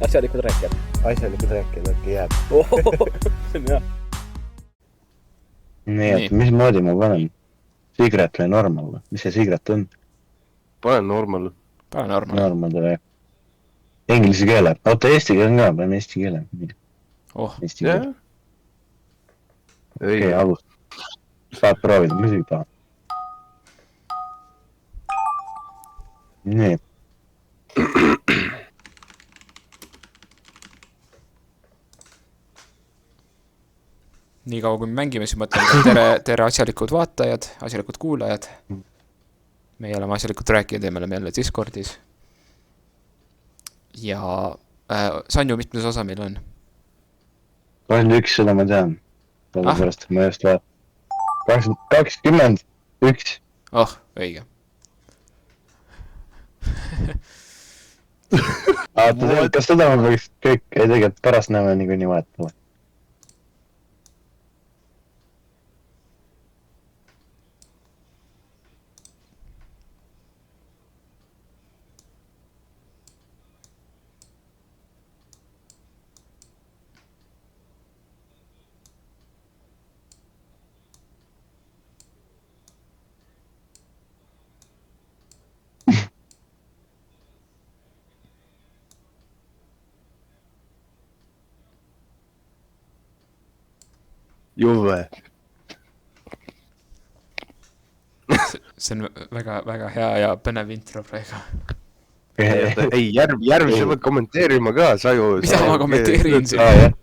asjalikud rääkijad. Asjalikud rääkijad, äkki jääb. See on hea. Nii, et mismoodi ma panen? Secret või normal või? Mis see secret on? Panen normal. Pane normal. Normal või? Inglise keele. Oota, eesti keel ka, panen eesti keele. Eesti keele. Okei, alust. Saad proovida, muidugi tahan. Nii. Nii kaua kui me mängime, siis mõtlen tere asjalikud vaatajad, asjalikud kuulajad. Meie oleme asjalikud rääkijad ja me oleme jälle Discordis. Ja Sanju, mitmes osa meil on? 21, seda ma tean. Pärast ma just vaat. 21. Oh, õige. Kas seda ma peaks kõik tegelikult pärast näeme nii vahetama? Juve. See on väga hea ja põnev intro praegu. Ei, järgmise pead kommenteerima ka, sa ju... Mida ma kommenteerin siin?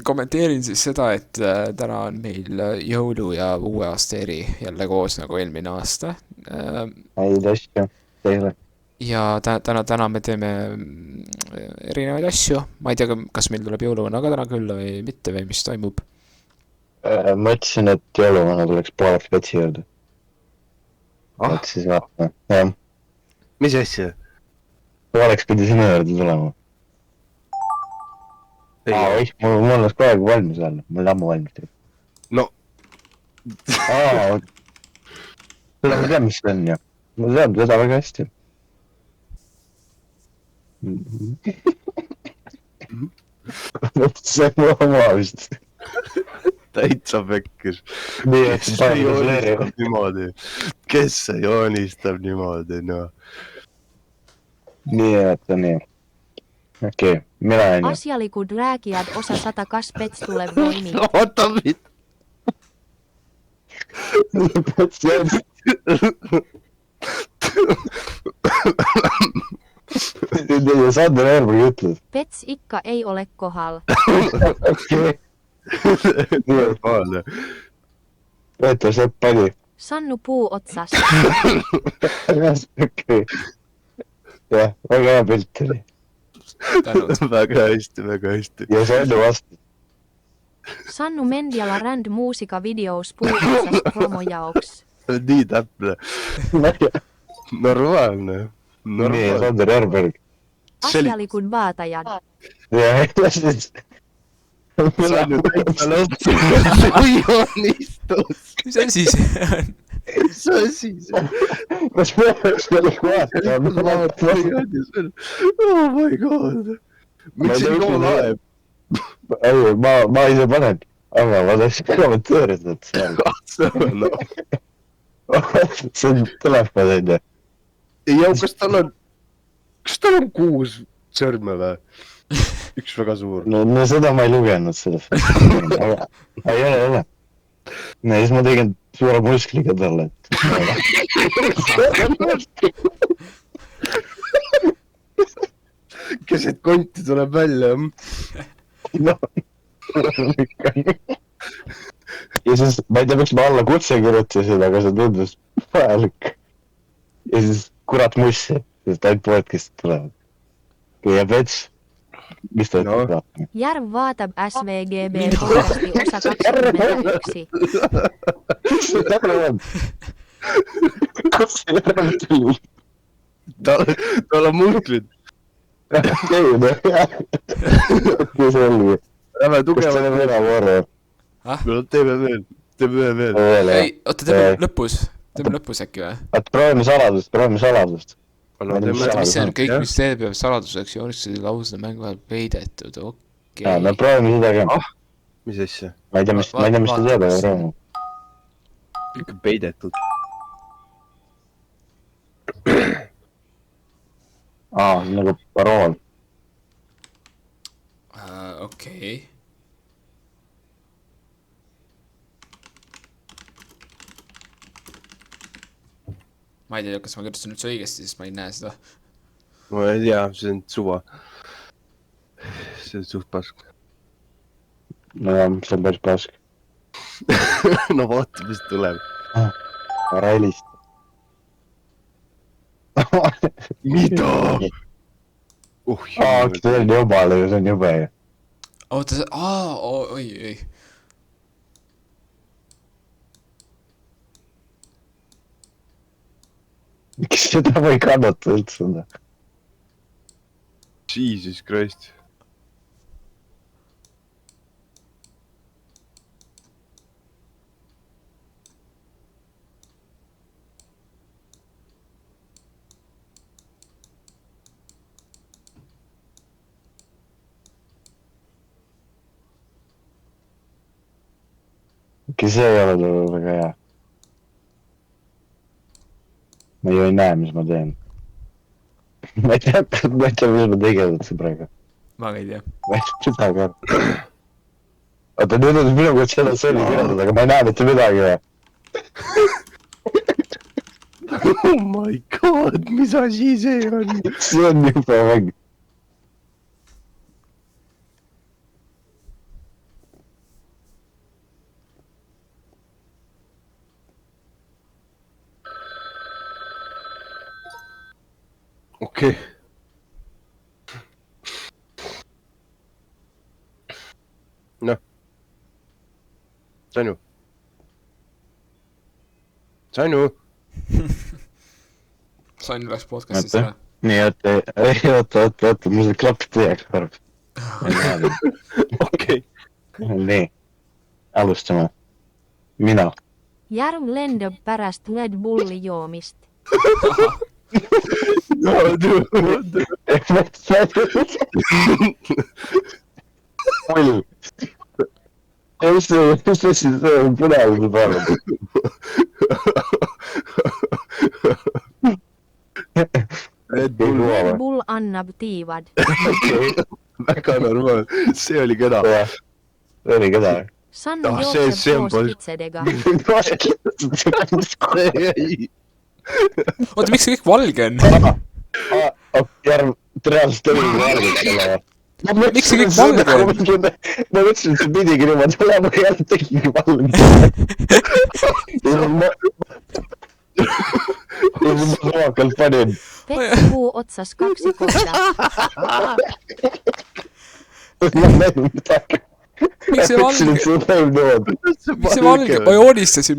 Kommenteerin siis seda, et täna on meil jõulu ja uue aasta eri jälle koos nagu eelmine aasta. Häid asju teile. Ja täna me teeme erinevaid asju. Ma ei tea, kas meil tuleb jõuluvana ka täna külla või mitte või mis toimub. Mõtlesin, et jõuluvana tuleks pooleks vetsi juurde. Et siis vaatame. Jah. Mis asja? Pooleks pidi sinu juurde tulema. Mul oleks kogu aeg valmis olla. Mul ammu valmis teeb. No. Seda ma tean, mis see on ju. Ma tean seda väga hästi. See on oma vist. Täitsa pekkis. Kes see joonistab niimoodi, no? Nii, et nii. Okei, mina on ju. Asialikud rääkijad osa 100 kas Pets tuleb voimi. Oota, mit? Sander Erberg ütled. Pets ikka ei ole kohal. Okei. Võeta sepp pani. Sannu puu otsas. Okei. Jah, väga hea pilt oli. Väga hästi. Ja Sannu vastu. Sannu Mendiala Rand muusika videos puu otsas promo jaoks. Nii täpne. Normaalne. Nii, Sander Erberg. Asialikud vaatajad. Jah, siis. Sannu täitsa lõppu. Joonistus. Mis asi see on? Mis asi see? Kas me oleks veel vaatama? Oh my god. Miks see kool aeb? Ei, ma ise panen. Aga ma tahaks kommenteerida, et see on. See on telefon enne. Ja kas tal on 6 sõrme või? Üks väga suur. No seda ma ei lugenud seda. Ei ole. No siis ma tegin suure muskliga talle. Keset konti tuleb välja. No. Ja siis ma ei tea, miks ma alla kutse kirjutasin, aga see tundus vajalik. Ja siis kurat mussi, sest ainult podcast'id tulevad. Ja Pets, mis ta ütleb? Järv vaatab SVGB podcasti osa 21. Mis see täpne on? Kus see järv tuli? Tal on musklid. Okei, no jah. Okei, see oli. Lähme Kas tugevalt. see on enam võrra? No teeme veel. Ei, oota, teeme lõpus. teeme lõpus äkki või? et proovime saladust. No, Mis see on kõik, jah. mis teeb peab saladuseks joonistused ja laused mängu ajal peidetud, okei. Ja, me proovime seda ka. Mis asja? Ma ei tea, mis ta teeb, aga proovime. Ikka peidetud. See on nagu parool. Okei. Ma ei tea, kas ma kirjutasin üldse õigesti, sest ma ei näe seda. Ma ei tea, see on suva. See on suht pask. No jah, see on päris pask. No vaata, mis tuleb. Ära helista. Mida? See on jubale, see on jube. Oota, oi. Miks seda ma ei kannata üldse? Jesus Christ. See ei ole tulu väga hea. Ma ju ei näe, mis ma teen. Ma ei tea, mis ma tegelenud see praegu. Ma ei tea. Ma ei tea midagi aru. Oota, nüüd on minu käest seda sõni kirjeldada, aga ma ei näe mitte midagi. Oh my god, mis asi see on? See on jube mäng. Okei. Noh. Sanju. Sain läks podcast'is ära. Nii, oota, mul see klapid teieks korraks. Okei. Nii, alustame. Mina. Järv lendab pärast Red Bulli joomist. Pull. Mis see põnev peale? Red Bull. Red Bull annab tiivad. Väga normaal. See oli keda. See oli keda. Sannu see jookseb on koos pool- kitsedega. Ei. Oota, miks see kõik valge on? Järv, reaalselt oli valged selle. Miks see kõik valge on? Ma mõtlesin, et see pidigi niimoodi olema, aga jälle tegigi valge. Ja ma rohkelt panin. Petsi puu otsas 2 korda. Ma näin midagi. Miks see valge? Miks see valge? Ma joonistasin.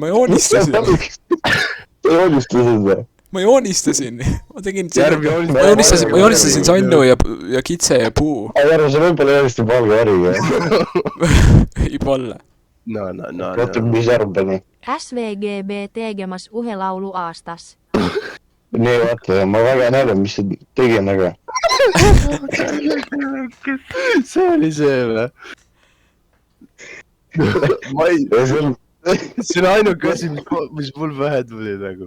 Sa joonistasid või? Ma joonistasin. Ma tegin... Järv Ma joonistasin Sannu ja kitse ja puu. Järv, sa võib-olla joonistab valge väriga. Võib-olla. No. Oota, mis järv pani? SVGB tegemas ühe laulu aastas. Nii, vaata, ma väga näen, mis see tegin, aga... See oli see või? Ma ei... See on ainuke asi, mis mul pähe tuli nagu.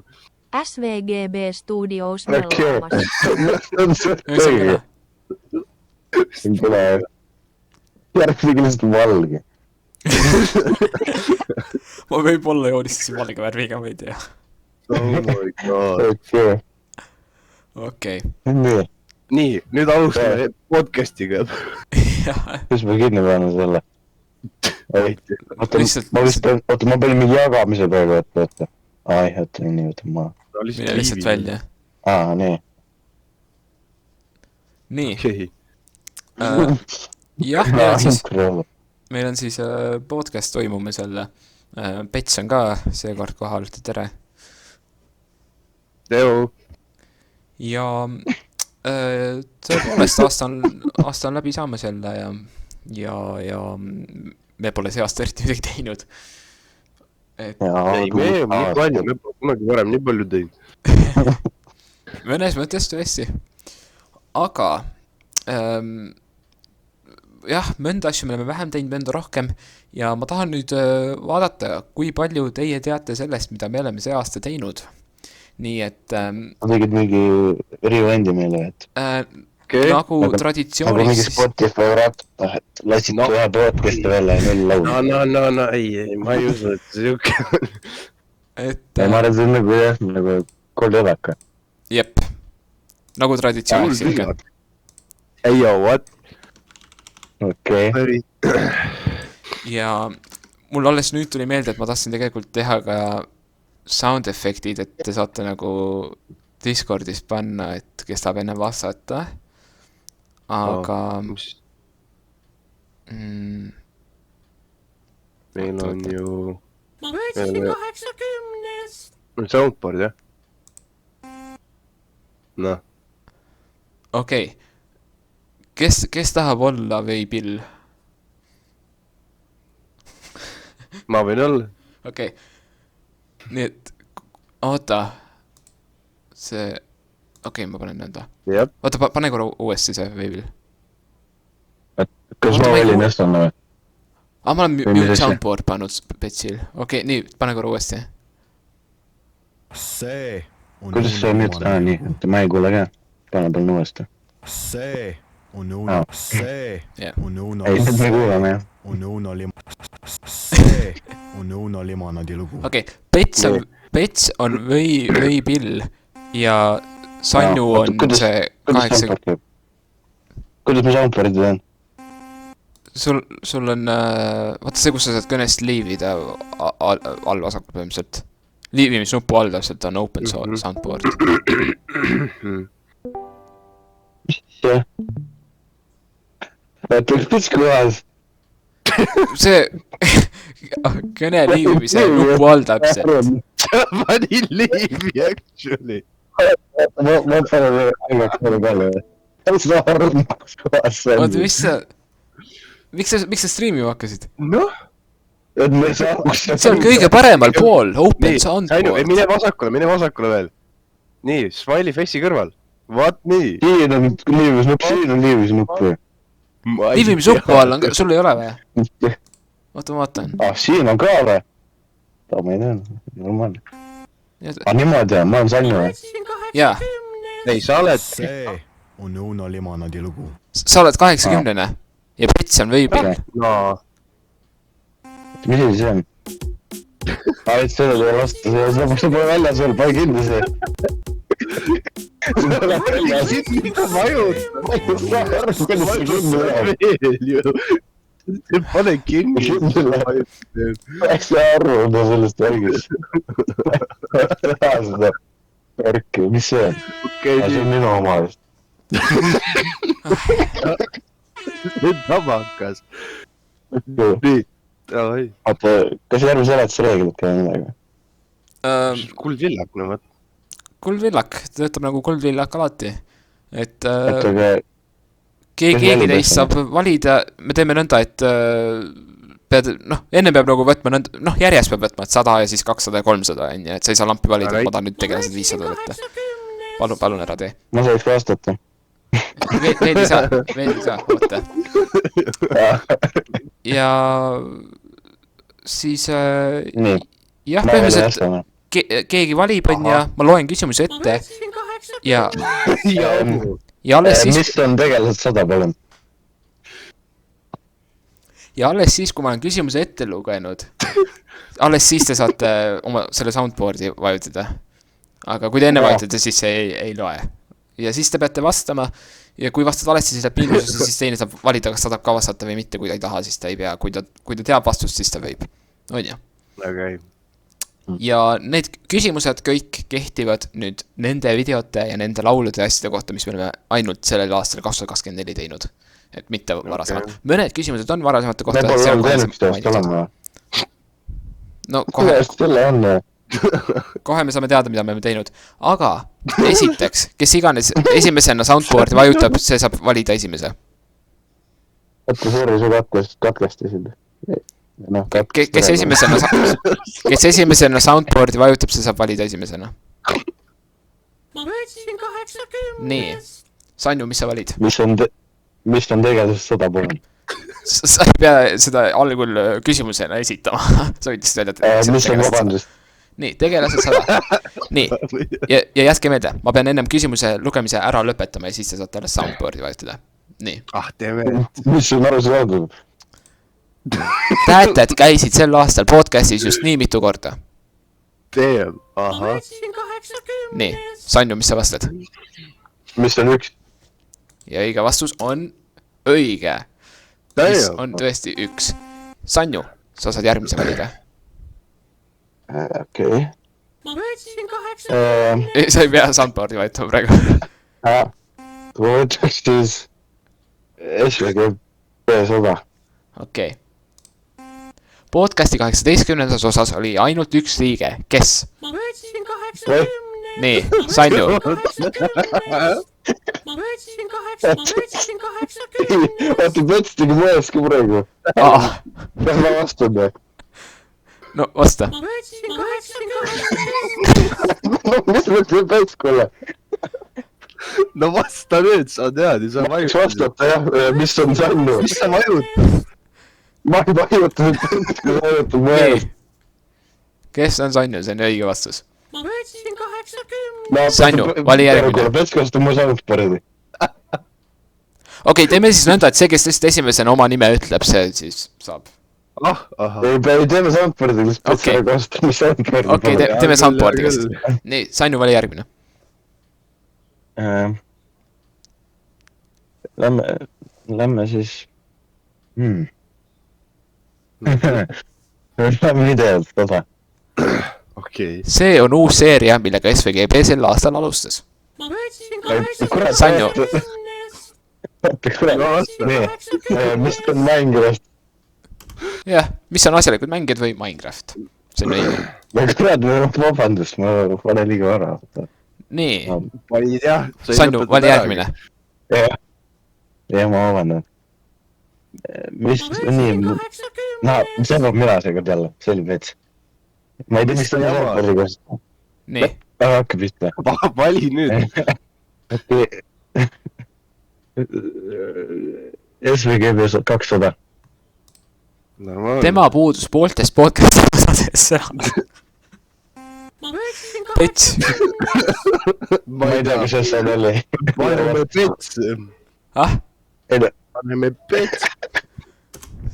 SVGB stuudios Okei. meloomas. See on kõne. Järv tegi lihtsalt valge. Ma võib-olla joonistasin valge värviga, ma ei tea. Oh my god. Okei. Okei. Nii, Nii, nüüd alustame podcastiga. kus ma kinni panen selle? Oota, Lihtsalt- ma panin mingi jagamise praegu, oota. Ai, oota, nii, oota, ma... Mine lihtsalt välja. Nii. Nii. Okei. Jah, meil on siis podcast toimumisel. Pets on ka seekord kohal, tere. Teo. Ja tõepoolest aasta on läbi saamas jälle ja me pole see aasta eriti midagi teinud. et ei , me ei ole nii palju , me pole kunagi varem nii palju teinud . mõnes mõttes tõesti . aga jah , mõnda asju me oleme vähem teinud , mõnda rohkem ja ma tahan nüüd vaadata , kui palju teie teate sellest , mida me oleme see aasta teinud . nii et tegid mingi revend'i meile , et okei , nagu nagu mingi traditsioonis , Spotify rap , et lasid ühe podcast'i välja ja 0 laulu . no , ei , ma ei usu , et see siuke . et ma arvan , see on nagu jah , nagu koldõdaka . jep , nagu traditsiooniks ikka . ei , what ? okei , ja mul alles nüüd tuli meelde , et ma tahtsin tegelikult teha ka sound efektid , et te saate nagu Discordis panna , et kes tahab enne vastata . aga meil on ju . ma võtsin 80-st . Soundboard jah . noh , okei , kes tahab olla veipill ? ma võin olla . okei , nii et oota , see , okei , ma panen nõnda . jah , oota , pane korra uuesti see veipill . kas Oota, ma ma ei olin kuule. Eston või ? ma olen Või mis mute asja? soundboard pannud Petsil , okei , nii , pane korra uuesti . see on kuidas see nüüd , nii , et ma ei kuule ka . pane palun uuesti . see on Uno Aa. , see Jah. on Uno , ei , nüüd me kuulame jah . on Uno see on Uno Limonadi lugu . okei , Pets on veipill ja Sanju Jaa, oota, on kuidas- see kuidas 8 , soundboard käib ? kuidas me soundboard'i teen ? sul on , vaata see , kus sa saad kõnest liivida all vasakul põhimõtteliselt . liivimisnupu all täpselt on open soundboard . jah . oota , mis kohas ? see kõne liivimise nupu all täpselt . panin liivi actually . ma panen aeg-ajalt korra peale . mis ma arvan , kus kohas see oota , on ? miks sa striimima hakkasid ? noh , et me saaks . see on kõige paremal pool , open nii , soundboard . mine vasakule veel . nii , Smiley face'i kõrval . What nii ? siin on liivisnupp , siin on liivisnupp või ? liivimisnupu all on , sul ei ole või ? oota , ma vaatan . ah , siin on ka või ? ma ei tea , normaalne . jaa , ah , niimoodi on , ma olen Sanju või ? ei , sa oled . see on Uno Limonadi lugu . sa oled 80-ne ja Pets on veipill . no , mis asi see on ? aa , et sellele ei lasta , see pole väljas veel , pane kinni see . see pole väljas . veel ju . pane kinni . ma ei saa aru sellest värgist . seda värki , mis see on ? okei , see on minu oma vist . see on tabakas . nii , davai . oota , kas järgmise seletusreeglit ka midagi ? kuldvillak , no vot . kuldvillak , töötab nagu kuldvillak alati . et oota , aga keegi valida teist seda? saab valida , me teeme nõnda , et pead , noh , enne peab nagu võtma nõnda , noh , järjest peab võtma , et 100 ja siis 200 ja 300 on ju , et sa ei saa lampi valida , et ma tahan nüüd tegelased 500 võtta . palun ära tee . ma saaks vastata . veel ei saa , oota . ja siis nii , jah , ma olen põhimõtteliselt Eston . keegi valib , on ju , ma loen küsimusi ette ja alles siis , mis on tegelased 100 , palun ? ja alles siis , kui ma olen küsimuse ette lugenud , alles siis te saate oma selle soundboard'i vajutada . aga kui te enne vajutate , siis see ei loe . ja siis te peate vastama ja kui vastad valesti , siis läheb miinusesse , siis teine saab valida , kas ta tahab ka vastata või mitte , kui ta ei taha , siis ta ei pea , kui ta teab vastust , siis ta võib , on ju . okei . ja need küsimused kõik kehtivad nüüd nende videote ja nende laulude ja asjade kohta , mis me oleme ainult sellel aastal 2024 teinud . et mitte varasemalt . mõned küsimused on varasemate me kohta . pole olnud eelmist aastat olema . no kohe kohe , selle on . kohe me saame teada , mida me oleme teinud . aga esiteks , kes iganes esimesena soundboard'i vajutab , see saab valida esimese . oota , sorry , sa katkestasid . noh , kes esimesena soundboard'i vajutab , see saab valida esimesena . nii , Sanju , mis sa valid ? mis on tegelasest 100 pool . sa ei pea seda algul küsimusena esitama . sa võid lihtsalt öelda , et mis on vabandust ? nii , tegelased 100 . nii , ja jätke meelde , ma pean ennem küsimuse lugemise ära lõpetama ja siis te saate alles soundboard'i vajutada . nii . teeme . mis on aru saadud ? tähetajad käisid sel aastal podcast'is just nii mitu korda . teeme , ahah . nii , Sanju , mis sa vastad ? mis on üks ? ja õige vastus on õige . mis on tõesti üks . Sanju , sa saad järgmise valida . okei . sa ei pea soundboard'i vajutama praegu . ma võtaks siis SVG B100 . okei . podcast'i 18. osas oli ainult üks liige , kes ? nii , Sanju , oota , Pets tegi mõeski praegu . kas ma vastan või ? no vasta . mis mõttes Pets , kuule ? no vasta nüüd , sa tead ju , sa võiks vastata jah , mis on Sannu . mis sa vajud ? ma ei vajuta nüüd Pets , kui vajutab mõelda . kes on Sanju , see on õige vastus . Sanju, Sanju, vali järgmine. Pets kasutab mu soundboard'i . okei , teeme siis nõnda , et see , kes lihtsalt esimesena oma nime ütleb , see siis saab . ahah . ei , teeme soundboard'i , kus Pets Okei. kasutab mu soundboard'i . okei , teeme soundboard'iga siis . nii , Sanju , vali järgmine . Lähme siis . Lähme videolt osa . okei . see on uus seeria , millega SVGB sel aastal alustas . Sanju , nii , mis on Minecraft ? jah , mis on asjalikud mängijad või Minecraft ? see on õige . no kurat , vabandust , ma olen liiga vara . nii , valid jah . Sanju , vali järgmine . jah , ma vabandan . mis , nii , no mis jääb mina seekord jälle , see oli Pets . ma ei tea , mis ta soundboard'i kasutab . nii , aga hakka pihta . vali nüüd . SVGB 200 . tema puudus pooltest podcast'i osadest ära . Pets , ma ei tea , kas see oli . paneme Pets . ah , paneme Pets .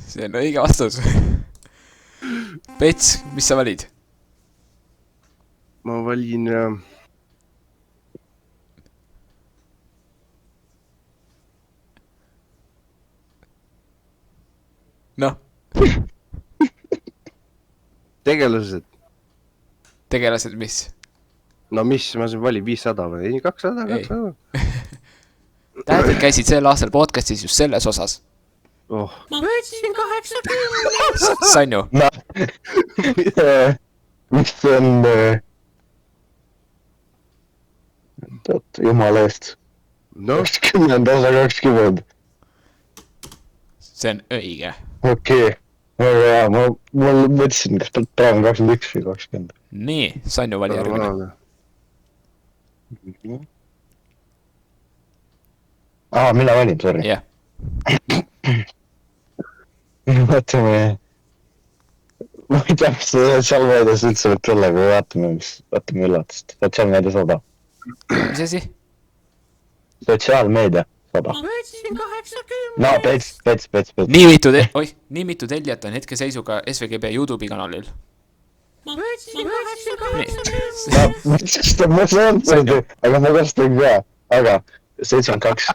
see on õige vastus . Pets , mis sa valid ? ma valin . noh , tegelased . tegelased , mis ? no mis , ma siin valin 500 või ? ei , 200 , Ei. 200 . tähendab , käisid sel aastal podcast'is just selles osas . oh , Sanju , mis on . oot , jumala eest . noh , 20 osa 20 . see on õige . okei , väga hea , ma mõtlesin , kas praegu on 21 või 20 . nii , Sanju , vali järgmine . mina valin , sorry . jah , vaatame . ma ei tea , mis sotsiaalmeedias üldse võib tulla , aga vaatame üllatust . sotsiaalmeedia 100 . mis asi ? sotsiaalmeedia 100 . no Pets . nii mitu nii mitu tellijat on hetkeseisuga SVGB Youtube'i kanalil . ma saan seda , aga ma kasutan ka , aga 72 .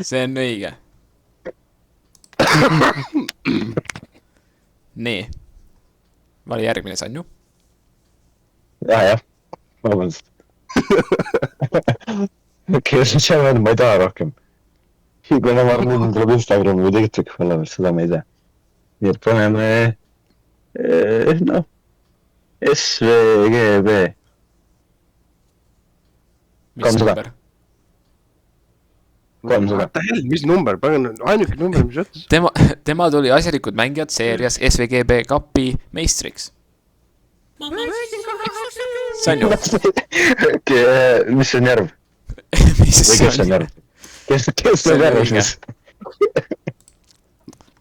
see on õige . nii , vali järgmine , Sanju . jah , vabandust . okei , sotsiaalmeedia ma ei taha rohkem . kui ma arvan , et tuleb Instagrami või TikToki followers , seda ma ei tea . nii et paneme , noh , SVGB . mis 300. number ? 300. What the hell, mis number, pagan, ainuke number, mis ütles. tema tuli asjalikud mängijad seerias SVGB kapi meistriks. Sanju. Mis on järv? Mis Või kes on järv? Kes on järv siis?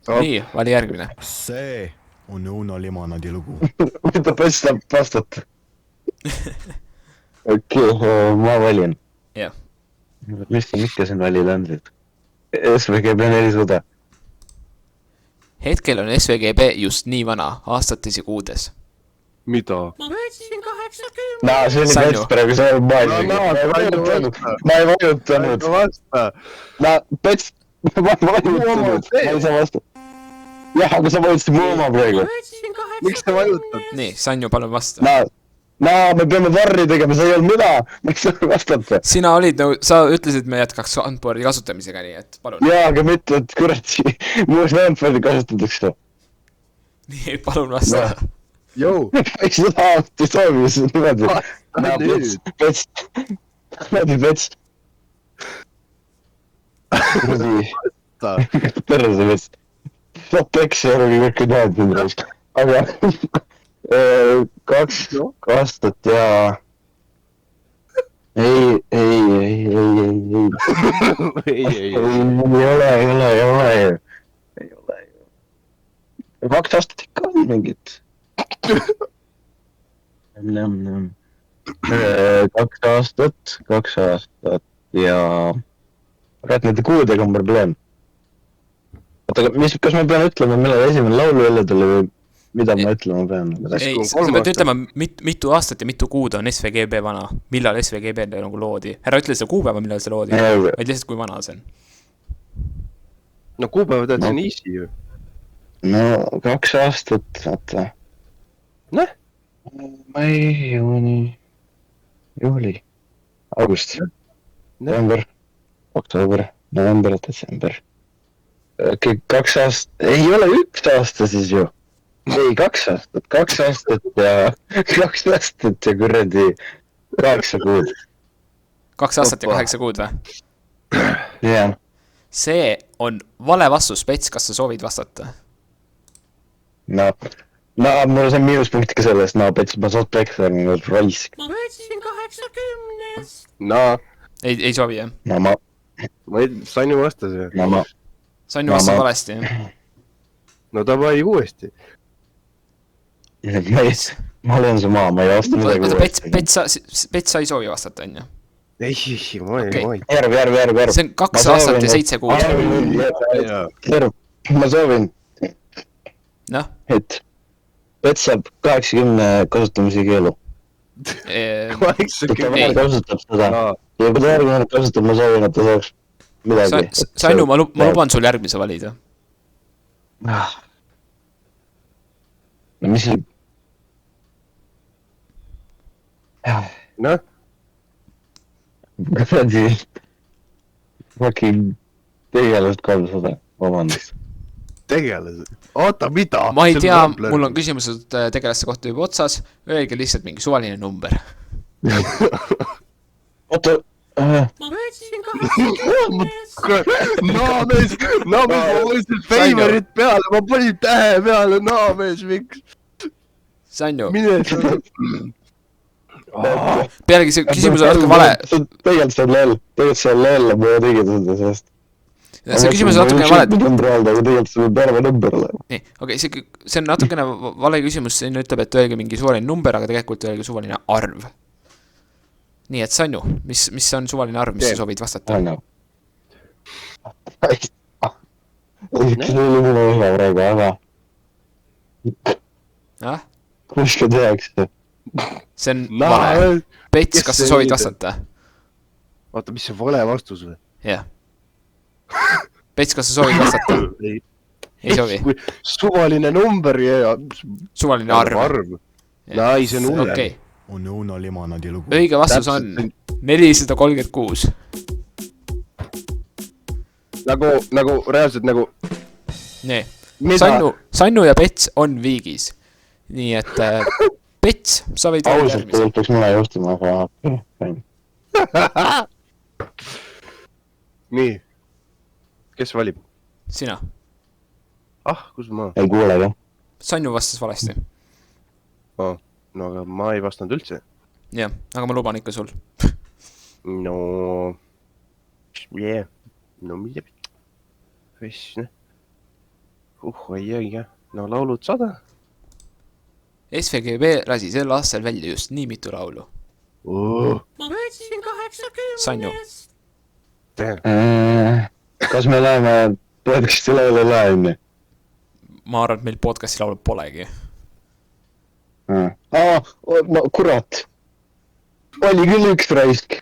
Nii, vali järgmine. See on Uno limonadi lugu. Mida Pets saab vastata? Okei, ma valin. Jah. Mis sa mitte siin valida on siis? SVGB 400. Hetkel on SVGB just nii vana, aastates ja kuudes. Mida? See oli Sanju. Pets praegu, see on ma ei vajutanud. Vasta. Pets, ma ei vajutanud. Ma ei saa vastata. Jah, aga sa vajutasid mu oma praegu. Miks sa vajutad? Nii, Sanju, palun vasta. Me peame varri tegema, see ei olnud mina. Miks sa vastata? Sina olid sa ütlesid, me jätkaks soundboardi kasutamisega, nii et palun. Jaa, aga mitte, et kuradi muus soundboardi kasutatakse. Nii, palun vasta. Jõu. Miks seda alati soovi, siis niimoodi. Pets. Kuradi. Perse Pets. Peks ei olegi kõike tead mind raisk. Aga 2 aastat ja... Ei ole. 2 aastat ikka on mingit. 2 aastat ja... Räät nende kuudega on probleem. Oota, kas ma pean ütlema, millal esimene laulu jälle tuli või mida ma ütlema pean? Ei, sa pead ütlema, mitu aastat ja mitu kuud on SVGB vana. Millal SVGB nagu loodi? Härra ütle seda kuupäeva, millal see loodi. Vaid lihtsalt kui vana see on. No kuupäeva tead, see on easy ju. No 2 aastat, vaata. Näh? Mai, juuni, juuli, august, november, oktoober, november, detsember. 2 aastat, ei ole 1 aasta siis ju. Ei, 2 aastat, 2 aastat ja kuradi 8 kuud. 2 aastat ja 8 kuud või? Jah. See on vale vastus, Pets, kas sa soovid vastata? No, mul on see miinuspunkt ka sellest, Pets, ma saad peksa nüüd raisk. Ma võtsin 80. No, Ei soovi, jah? No ma Sanju vastas ju. Sanju vastas valesti. No davai uuesti. Ma olen su maa, ma ei vasta midagi uuesti. Pets, sa ei soovi vastata, on ju? Ei, ma ei. Järv. See on 2 aastat ja 7 kuud. Järv, ma soovin, Noh? et Pets saab 80 kasutamise keelu. Ta veel kasutab seda. Ja kui ta järgmine kasutab, ma soovin, et ta saaks midagi. Sanju, ma luban sul järgmise valida. No mis see... Noh? Kuradi... Fucking tegelast 300, vabandust. Tegelased? Oota, mida? Ma ei tea, mul on küsimused tegelaste kohta juba otsas. Öelge lihtsalt mingi suvaline number. Oota... Ma võtsin 80. Naamees, ma võtsin favorite peale, ma panin tähe peale, naamees, miks? Sanju. Mine Pealegi see küsimus on natuke vale. Tegelikult see on loll, ma tegin seda sellest. See küsimus on natukene vale. Tegelikult see on terve number. Nii, okei, see on natukene vale küsimus, siin ütleb, et öelge mingi suvaline number, aga tegelikult öelge suvaline arv. Nii, et Sanju, mis on suvaline arv, mis sa soovid vastata? See oli minu ühe praegu, aga... Kus ka tehakse? See on vale. Pets, kas sa soovid vastata? Oota, mis see vale vastus või? Jah. Pets, kas sa soovid vastata? Ei soovi? Suvaline number ja... Suvaline arv. Ei, see on hulle. Okei. On Uno limonadi lugu. Õige vastus on 436. Nagu reaalselt nagu... Nii. Sanju ja Pets on viigis. Nii et Pets, sa võid valida järgmise. Ausalt, peaks mulle juhtima, aga... Nii, kes valib ? sina . Kus ma ? ei kuule ka . Sanju vastas valesti . No aga ma ei vastanud üldse . jah , aga ma luban ikka sul . No mida . Vissne . Oi. No laulud 100 . SVGB lasi sel aastal välja just nii mitu laulu . ma võtsin 80. Sanju. kas me läheme podcast'i laulu laimne ? ma arvan , et meil podcast'i laulu polegi . kurat . oli küll üks raisk .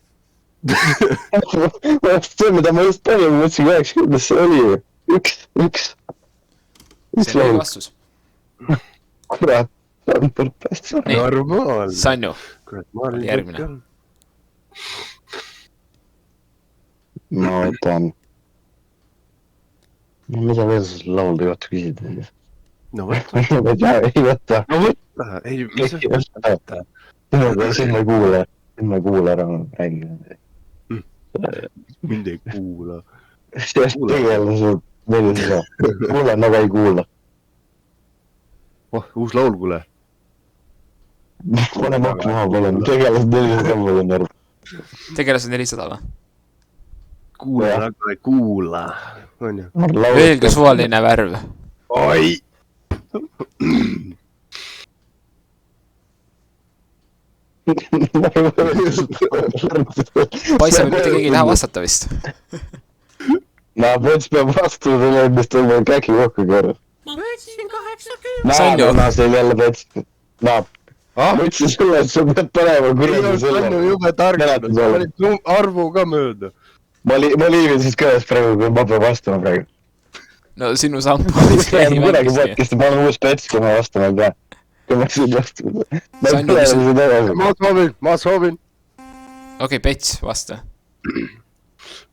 see , mida ma just panin , ma mõtlesin 80, see oli ju . Üks see oli laul . vastus . kurat . Nii. Normaalne . Sanju , kurat , ma olin Järgmine. . ma võtan . mida veel selle laulu kohta küsida ? No võta . ei võta . Ei , mis ei võta . siin ma ei kuule ära räägida . mind ei kuula . tegelased , meil ei saa . kuulen , aga ei kuula . Uus laul , kuule . pane makk maha , palun . tegelased 400 palun aru . tegelased 400 või ? kuula , aga ei kuula . on ju ? Öelge suvaline värv . oi . paistab , et mitte keegi ei taha vastata vist . Pets peab vastu selle , mis toimub käki kokku korra . ma võtsin 80. Sanju. see on jälle Pets . ma ütlesin sulle , et sa pead panema kuradi selle . jube tark . Mäletad olla. arvu ka mööda . ma liivin siis kõvest praegu , kui ma pean vastama praegu . no sinu samm . kuidagi podcast'i , ma olen uus Pets , kui ma vastama ei pea . kui ma siin vastama . Sanju, mis on- ma soovin . okei , Pets , vasta .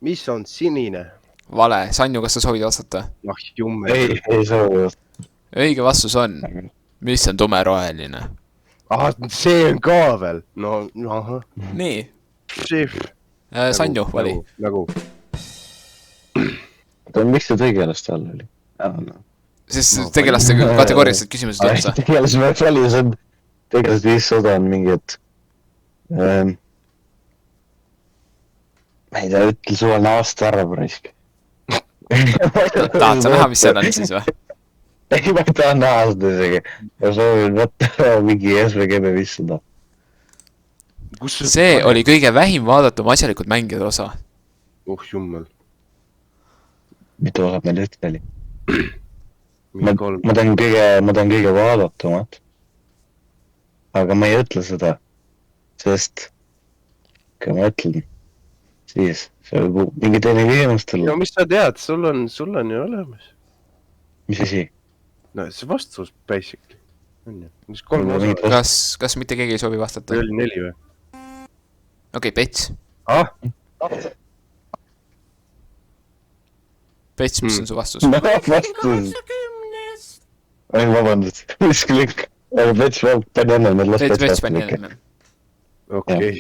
mis on sinine ? vale , Sanju , kas sa soovid vastata ? jumme . ei soovi vastama . õige vastus on , mis on tumeroheline . see on ka veel . no , ahah . nii , Šef . Sanju , vali . nagu . miks see tegelaste all oli ? sest tegelaste kategoorilised küsimused otsa . tegelased peaks valima , see on , tegelased 500 on mingid . ma ei tea , ütle suvaline aasta ära raisk . tahad sa näha , mis seal on siis või ? ei , ma ei taha näha seda isegi . ma soovin võtta mingi SVGB 500 . see oli kõige vähim vaadatum asjalikud mängijad osa . jummel . mitu osa meil üldse oli ? mingi 3 . ma teen kõige vaadatumat . aga ma ei ütle seda , sest kui ma ütlen , siis see võib mingi teine küsimus no tulla . mis sa tead , sul on ju olemas . mis asi ? no see vastus basically . on ju , mis 3 osa . kas mitte keegi ei soovi vastata või ? oli 4 või ? okei , Pets . Pets , mis on su vastus ? vastus . 80. ei , vabandust , mis klikk . aga Pets pani enne , need las Pets pani enne . okei .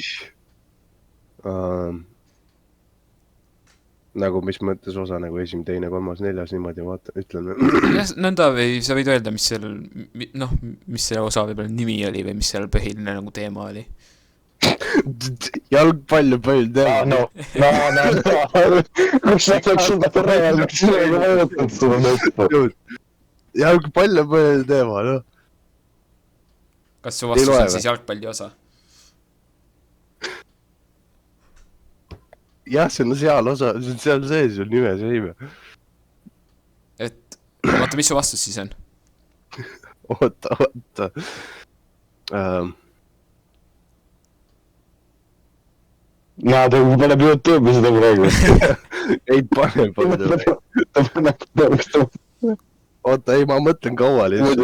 nagu mis mõttes osa nagu esimene , teine , kolmas , neljas niimoodi vaata , ütlen . jah , nõnda või sa võid öelda , mis seal , noh , mis selle osa võib-olla nimi oli või mis seal põhiline nagu teema oli . jalgpall ja põld teha . no , kus sa saad seda reaalselt sellega mõjutada seda mõttu ? jalgpall ja põld teema , noh . kas su vastus loe on või? siis jalgpalli osa ? jah , see on seal osa , see on seal sees ju nimes ja ime . et , oota , mis su vastus siis on ? oota . ta paneb Youtube'i seda praegu . ei pane . ta paneb . oota , ei , ma mõtlen kaua lihtsalt .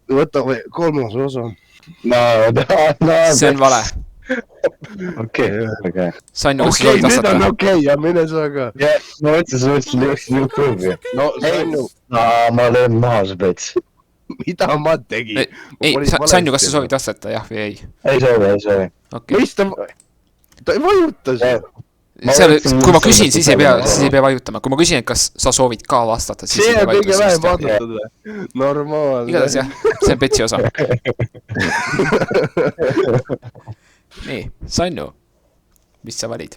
võtame 3. osa . see see on vale . okei , okei . Sanju , kas sa okei , soovid nüüd on vastata ? okei ja mine sa ka . ma mõtlesin Youtube'i . no Sanju , ma löön maha see Pets . mida ma tegin? ei, Sanju, kas sa soovid vastata, jah või ei? ei soovi. Okei. mis ta vajutas? Kui ma küsin, siis ei pea vajutama. Kui ma küsin, et kas sa soovid ka vastata, siis see ei on pea kõige vähem vajutama. vaadatud. Normaalne. Igatahes jah, see on petsi osa. Nii, Sanju, mis sa valid?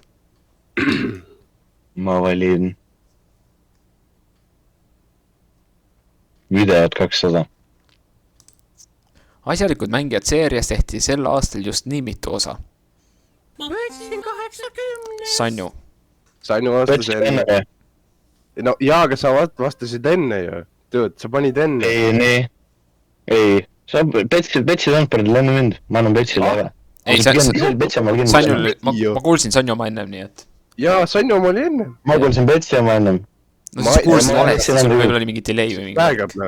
Ma valin videot 200. Asjalikud mängijad seerias tehti sel aastal just nii mitu osa. ma võtsin 80. Sanju. Sanju vastas enne. No jaa, aga sa vastasid enne ju. Tööd, sa panid enne. Ei. Sa petsid Antpordil enne mind. Ma annan petsile ära. Ei, Sanjul... ma kuulsin Sanju oma ennem, nii et... Jaa, Sanju oma oli enne. Ma kuulsin petsi oma ennem. No siis kuulsin valesti, sul võib-olla oli mingi delay või mingi... Väegab, no.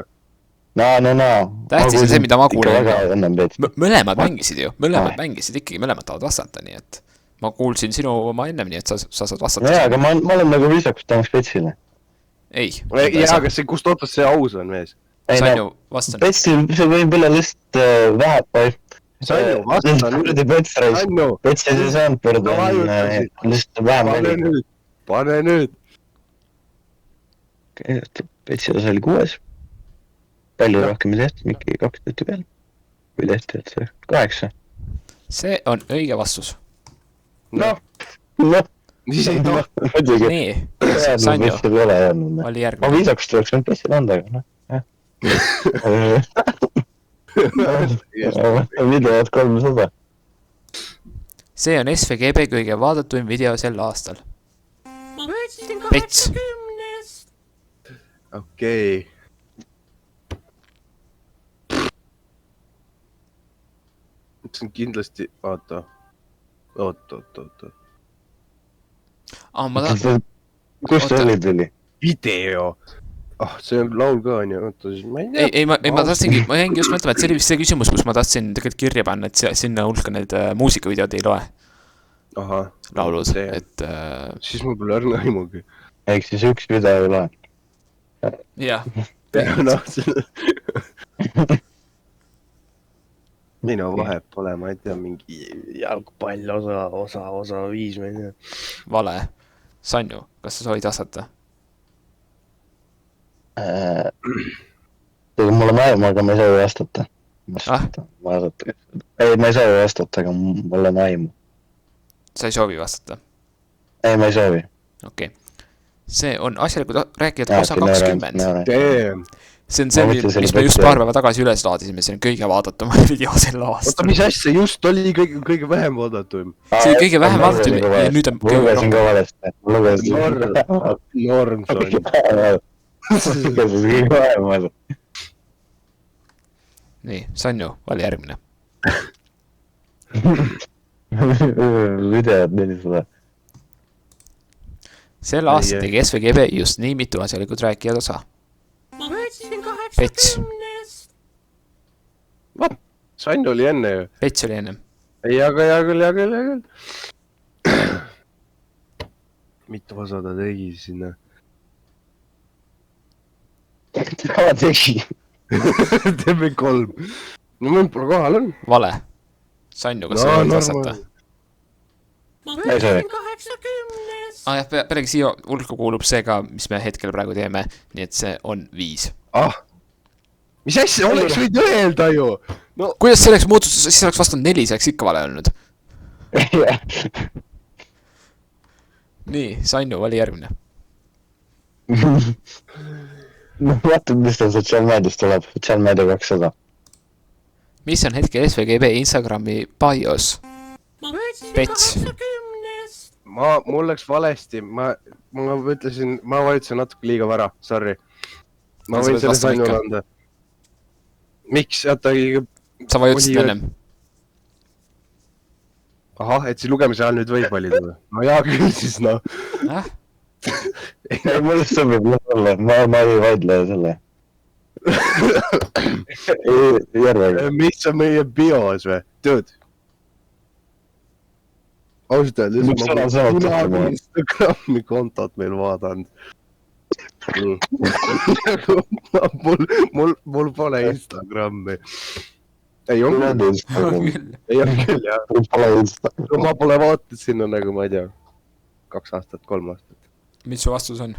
Tähtis on see, mida ma kuulen. Ikka Mõlemad mängisid ju. Mõlemad mängisid ikkagi, mõlemad tahavad vastata, nii et... Ma kuulsin sinu oma ennem, nii et sa saad vastata. No jaa, aga ma olen nagu viisakus tahaks petsile. Ei. Jaa, aga see, kust ootad see aus on, mees? Sanju, vastan. Petsil, see võib olla lihtsalt vähe... Sanju, vastan. Sanju. Petsil see Antpord on lihtsalt vähem väli. Pane nüüd. Petsil see oli 6. Palju rohkem ei tehtud, mingi 2 tüti peal. Või tehti, et see 8. See on õige vastus. Noh. Siis ei noh. Nii, Sanju, oli järgmine. Ma viisakust oleks võinud Petsil anda, aga noh. Videod 300. See on SVGB kõige vaadatuim video sel aastal. ma võtsin Pets. 80. Okei. See on kindlasti... Oota. Ma tahan... Kust see oli tuli? Video. See on laul ka, on ju. Oota, siis ma ei tea. Ei, ma tahtsingi, ma jäingi just mõtlema, et see oli vist see küsimus, kus ma tahtsin tegelikult kirja panna, et sinna hulka need muusikavideod ei loe. Ahah. Laulud, et... Siis mul pole õrna aimugi. Ehk siis üks video ei loe. Jah. Minu vahet pole, ma ei tea, mingi jalgpall osa 5, ma ei tea. Vale. Sanju, kas sa soovid vastata? Mul on aimu, aga ma ei soovi vastata. Ei, ma ei soovi vastata, aga mul on aimu. Sa ei soovi vastata? Ei, ma ei soovi. Okei. See on asjalikud rääkijad osa 20. See on see, mis me just paar päeva tagasi üles laadisime, see on kõige vaadatum video selle aastal. Oota, mis asja just oli kõige vähem vaadatum? See oli kõige vähem vaadatum ja nüüd on kõige lugesin ka valesti. Norm, Sanju. Lugesin kõige vähem vaadatum. Nii, Sanju, vali järgmine. Videod 400. Sel aastal tegi SVGB just nii mitu asjalikud rääkijad osa. ma võtsin 80. Pets. Sanju oli enne ju. Pets oli ennem. Hea küll. Mitu osa ta tegi sinna? Ta tegi. Teeme 3. No mõnd pole kohal on. Vale. Sanju, kas sa võid vastata? ma võtsin 80. Jah, pealegi siia hulka kuulub see ka, mis me hetkel praegu teeme, nii et see on 5. Mis asja, oleks võid öelda ju? Kuidas see oleks muutus, siis oleks vastanud 4, see oleks ikka vale olnud. Nii, Sanju, vali järgmine. Vaatad, mis ta sotsiaalmeedias tuleb, sotsiaalmeedia 200. Mis on hetkel SVGB Instagrami bios? ma võtsin Pets. 80. Mul läks valesti, ma ütlesin, ma vajutasin natuke liiga vara, sorry. Ma võin selle Sanjule anda. Miks? Sa vajutasid ennem. Ahah, et siis lugemise ajal nüüd võib valida. No jaa küll siis, noh. Ei, mulle sobib olla, ma ei vaidle selle. Mis on meie bios või? Tööd. Ausalt öeldes, ma kunagi Instagrami kontot meil vaadanud. mul pole Instagrami. Ei on küll, ei on küll jah. No ma pole vaatanud sinna nagu ma ei tea 2 aastat, 3 aastat. mis su vastus on?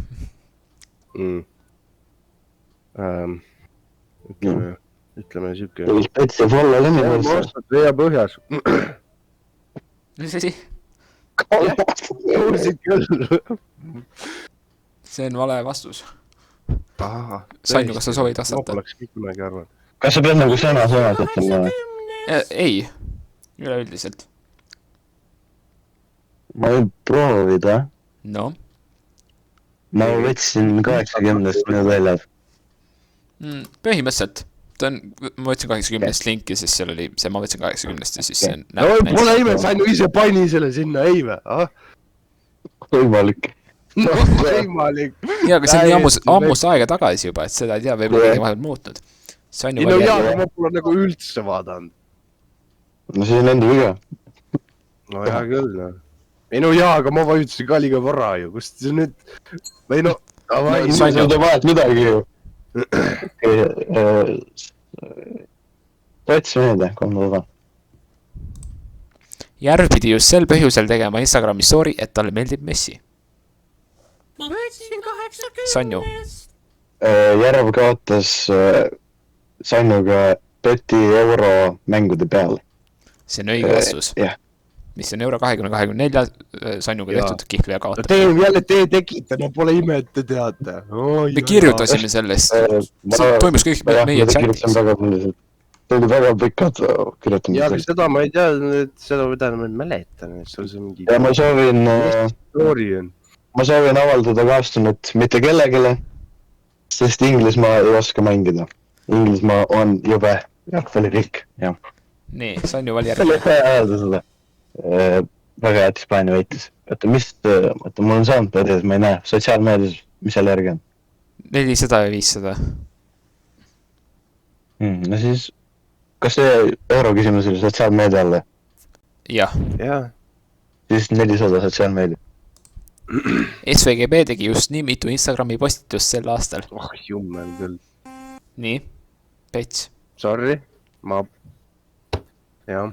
Ütleme siuke. Pets ja Folla Ma lemimõista. vastan vea põhjas. mis asi? Kuulsid küll. see on vale vastus. Sanju, kas sa soovid Ma vastata? poleks kõik kunagi arvanud. Kas sa pead nagu sõna-sõnalt ütlema? Ei, üleüldiselt. Ma võin proovida. No, Ma võtsin 80-st nüüd väljad. põhimõtteliselt. Ma võtsin 80-st linki, siis seal oli see, ma võtsin 80-st ja siis see No pole ime, Sanju ise pani selle sinna, ei või? Võimalik. No võimalik. jaa, aga see on nii Täiesti ammust aega tagasi juba, et seda ei tea, võib-olla keegi vahepeal muutnud. Sanju Ei no vali jaa, järgi. ma pole nagu üldse vaadanud. No see on enda viga. No hea küll, noh. Ei no jaa, aga ma vajutasin ka liiga vara ju, kust see nüüd... Või no... Sa ei saa vahet midagi ju. Tots meelde, 300. Järv pidi just sel põhjusel tegema Instagrami story, et talle meeldib Messi. Ma võtsin 80. Sanju. Järv kaotas Sanjuga peti euro mängude peale. See on õige vastus. Jah. Mis on euro 2024 Sanjuga tehtud kihvli ja No kaotab. te jälle te tegite, no pole ime, et te teate. Me kirjutasime sellest. See toimus kõik meie chatis. See oli väga pikad Ja aga kirjutamised. seda ma ei tea, seda ma ei mäletan, et sul see mingi... Ja ma story on. soovin avaldada kaastunnet mitte kellegile, sest Inglismaa ei oska mängida. Inglismaa on jube jalgpalliriik, jah. Nii, Sanju vali Selle järgi. ei saa öelda seda. Väga hea, et Hispaania võitis. Oota, mul on saanud peades, ma ei näe. Sotsiaalmeedias, mis seal järgi on? 400 ja 500. No siis, kas see euroküsimus oli sotsiaalmeedia all? Jah. Jah. Siis 400 sotsiaalmeedia. SVGB tegi just nii mitu Instagrami postitust sel aastal. Oh, jummel küll. Nii, Pets. Sorry, ma... Jah.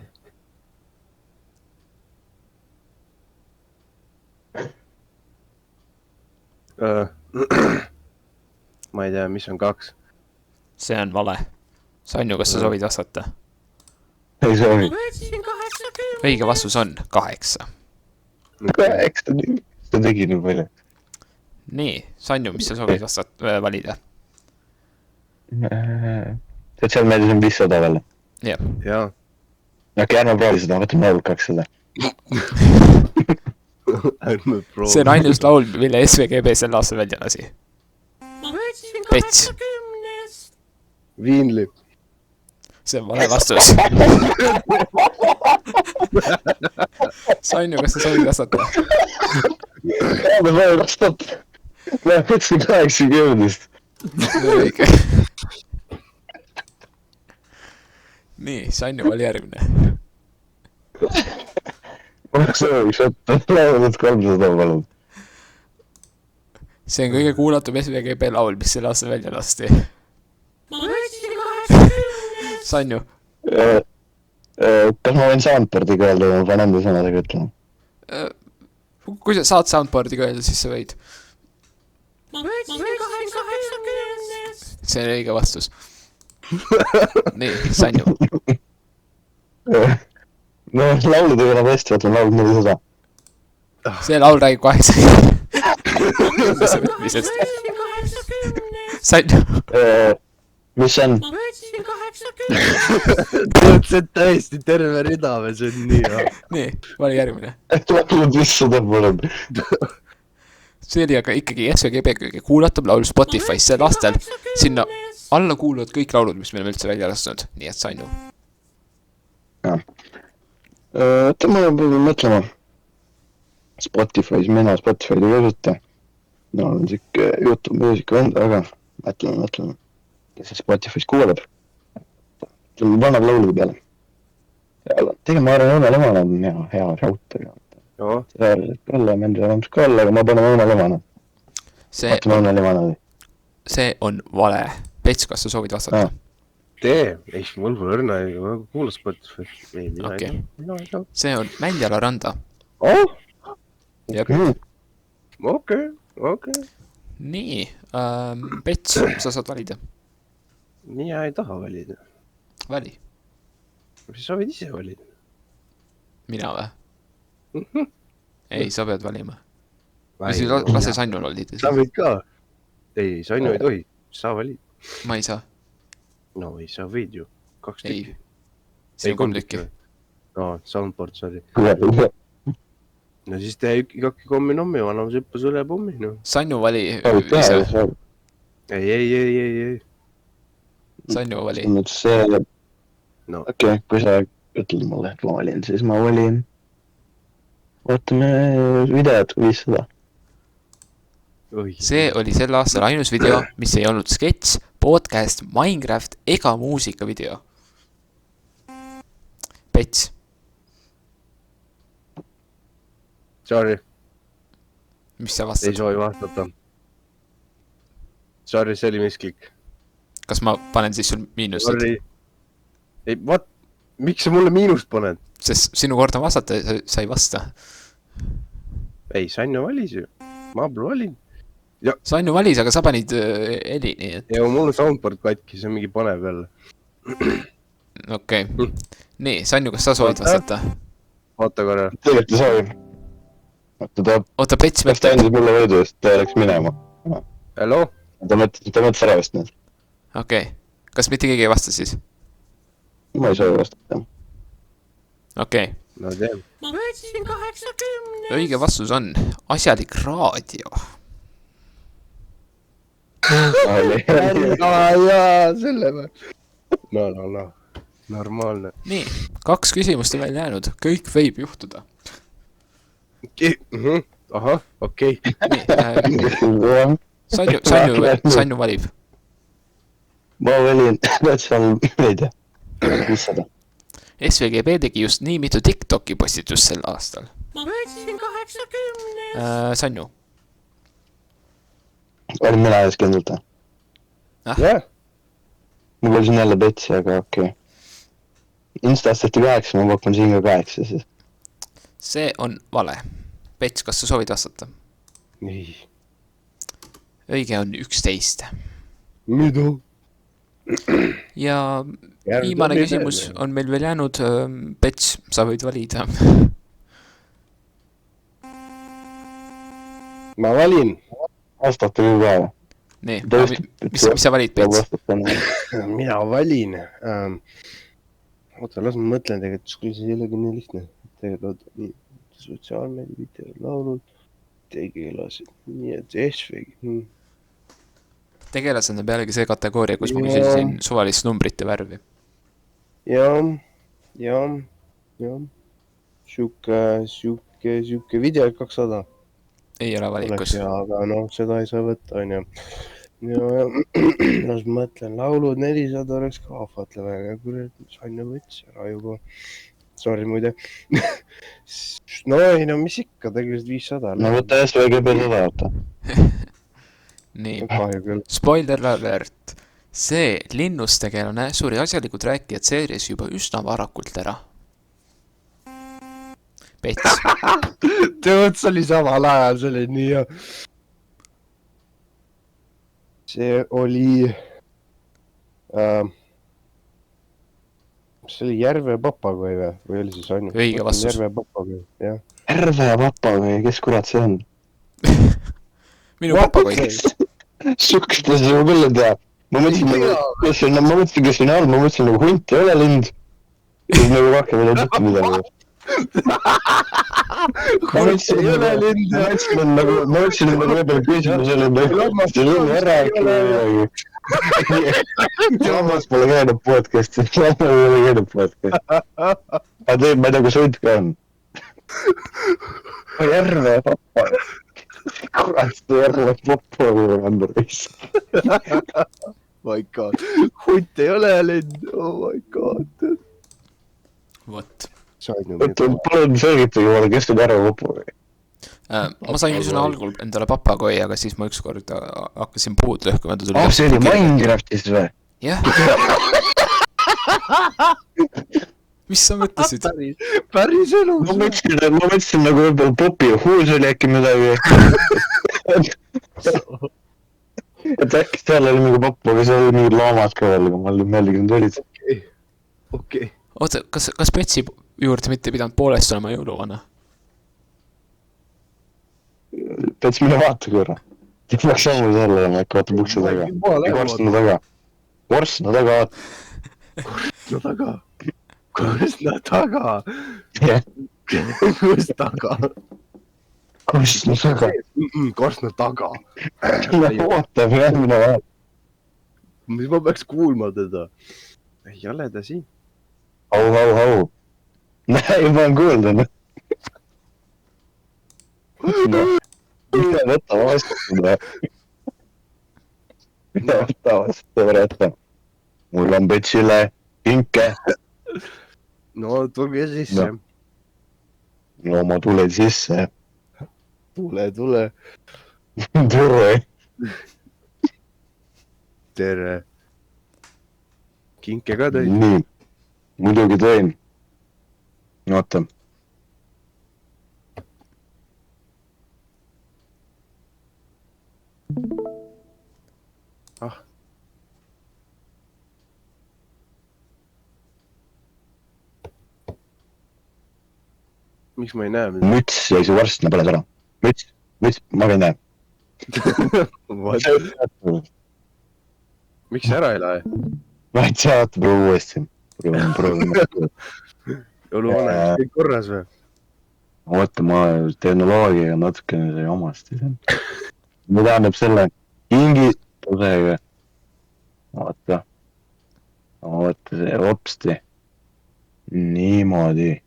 Ma ei tea, mis on 2. See on vale. Sanju, kas sa soovid vastata? Ei soovi. Võtsin 80. Õige vastus on 8. Eks ta tegi nii palju. Nii, Sanju, mis sa soovid vastata, valida? Sotsiaalmeedias on 500 veel. Jah. Jaa. Okei, ärme proovi seda, võtame laul 200. Ärme proovi. See on ainus laul, mille SVGB sel aastal välja lasi. Ma võtsin Pets. 80. Viinli. See on vale vastus. Sanju, kas sa soovid vastata? Ma võin vastata. Ma võtsin 80. Õige. Nii, Sanju vali järgmine. Ma sooviks võtta laulud 300 palun. See on kõige kuulatum SVGB laul, mis sel aastal välja lasti. Ma võtsin 80. Sanju. Kas ma võin soundboardiga öelda või ma pean enda sõnadega ütlema? Kui sa saad soundboardiga öelda, siis sa võid. Ma võtsin 80. See on õige vastus. Nii, Sanju. No lauludega on hästi, võtame laulud 400. See laul räägib 80. võtmisest. Sanju. Mis see on? Ma võtsin 80. See on täiesti terve rida või see on nii hea. Nii, vali järgmine. Laulud 500 palun. See oli aga ikkagi SVGB kõige kuulatum laul Spotify's sel aastal. Sinna alla kuuluvad kõik laulud, mis me oleme üldse välja lasknud. Nii et Sanju. Oota, ma pean mõtlema. Spotify's, mina Spotify'd ei kasuta. No on siuke YouTube muusika vend, aga mõtleme. Kes see Spotify's kuuleb? Ütleme, paneb laulude peale. Tegelikult ma arvan, Õne Lemana on hea raut. Joo. Kalle, Mendri Rams Kalle, aga ma panen Õne Lemana. Watermelon limonaadi. see on vale. Pets, kas sa soovid vastata? tee, ei, mul pole õrna, ma kuulan Spotify. Ei, mina Okei. ei tea. See on Mändjala randa. Oh, Jep. okei. Nii, Pets, sa saad valida. Mina ei taha valida. Vali. Sa võid ise valida. Mina või? Ei, sa pead valima. Lase Sannul valida. Sa võid ka. Ei, Sannu ei tohi. Sa valid. Ma ei saa. No ei, sa võid ju. 2 Ei. tükki. See on 3 tükki. No, soundboard, sorry. No siis tee ikka kommi-nommi, anname sõppa sulle pommi, no. Sannu vali ise. Ei. Sannu vali. See, No. okei, kui sa ütled mulle, et ma valin, siis ma valin. Vaatame videot 500. See oli sel aastal ainus video, mis ei olnud sketš, podcast, Minecraft ega muusikavideo. Pets. Sorry, Mis sa ei vastad? soovi vastata. Sorry, see oli misklik. Kas ma panen siis sul miinust? Sorry. Ei, miks sa mulle miinust paned? Sest sinu kord on vastata ja sa ei vasta. Ei, Sannu valis ju. Ma pole valin. Sannu valis, aga sa panid heli, nii et Ja mul on soundboard katki, see on mingi panev jälle. okei. Nii, Sannu, kas sa soovid vastata? Oota korra. Tegelikult ei soovi. Oota, Pets Kas ta mõtleb. andis mulle võidu, sest ta läks minema. Hello? Ta mõtles ära vist nüüd. Okei. Kas mitte keegi ei vasta siis? Ma ei soovi vastata. Okei. No teem. ma võtsin 80. Õige vastus on asjalik raadio. Jaa, selle või? No. Normaalne. Nii, 2 küsimust on veel jäänud. Kõik võib juhtuda. Ahah, okei. Nii, Sannu valib. Ma valin, seal, ei tea, 500. SVGB tegi just nii mitu TikToki postitust sel aastal. ma võtsin 80. Sannu. Olin mina ees kindlalt. Jah, Ma kuulsin jälle Petsi, aga okei. Instas tehti 8, ma pakun siin ka 8 siis. See on vale. Pets, kas sa soovid vastata? nii. Õige on 11. Mida? Ja viimane küsimus on meil veel jäänud. Pets, sa võid valida. Ma valin. Vastata küll ka. Nii, mis sa valid, Pets? Mina valin. Oota, las ma mõtlen tegelikult, kui see ei olegi nii lihtne. Tegelikult nii sotsiaalmeedia videod, laulud, tegelased, nii et SVG. Tegelased on pealegi see kategooria, kus ma küsisin suvalist numbrite värvi. Jah. Siuke video 200. Ei ole valikus. Aga noh, seda ei saa võtta, on ju. Ja las mõtlen, laulud 400 oleks ka ahvatleva, aga kurat, Sannu võttis ära juba. Sorry muide. No ei, no mis ikka, tegelikult 500. No võtta SVGB 100, oota. Nii, Kahju küll. spoiler alert. See linnustegelane suri asjalikud rääkijad seerias juba üsna varakult ära. Pets. Teod, see oli samal ajal, see oli nii hea. See oli... see oli Järve papagoi või oli see Sannu? Õige vastus. Järve papagoi, jah. Järve papagoi, kes kurat see on? Minu papagoi. Sukst asja ma küll ei tea. Ma mõtlesin, kes siin all, ma mõtlesin nagu hunt ei ole lind. Siis nagu rohkem ei ole mitte midagi. Ma mõtlesin nagu võib-olla küsimusele, et lõmm ära äkki midagi. Lammas pole käinud podcasti, lammas pole käinud podcasti. Aga teeb, ma ei tea, kus hunt ka on. Järve papa. Kurat, see Järve papa või anda reis. My god, hunt ei ole lind, oh my god. Vot. Palun selgitage mulle, kes on Järve papa või? Ma sain üsna algul endale papagoi, aga siis ma ükskord hakkasin puud lõhkuma, ta tuli see oli Minecraftis või? jah. Mis sa mõtlesid? Päris elus. Ma mõtlesin nagu võib-olla Popi huus oli äkki midagi. Et äkki seal oli mingi papp, aga seal oli mingid loomad ka veel, aga ma olin meelega need olid. Okei. Oota, kas Petsi juurde mitte pidanud poolest olema jõuluvana? Pets mine vaata korra. Ei peaks sammu seal olema, äkki vaata pukse taga. Korsna taga. Korsna taga. Korsna taga. Jah. Kus taga? Korsna taga. Korsna taga. Oota, mine vaata. Mis ma peaks kuulma teda? Ei ole ta siin. Au. Näe, juba on kuulda. Mida võta vastu? Mida võta vastu, võreta? Mul on Petsile pinke. No, tulge sisse. No ma tulen sisse. Tule. Tere. Tere. Kinke ka tõi. Nii, muidugi tõin. Oota. Miks ma ei näe mida? Müts jäi su varstna peale ära. Müts, ma ei näe. Miks ära ei lähe? Ma ei tea, vaata proov uuesti. Proovime. Jõuluvana, kõik korras või? Oota, ma tehnoloogiaga natukene sai omasti. Ma tähendab selle kingitusega. Oota see hopsti. Niimoodi.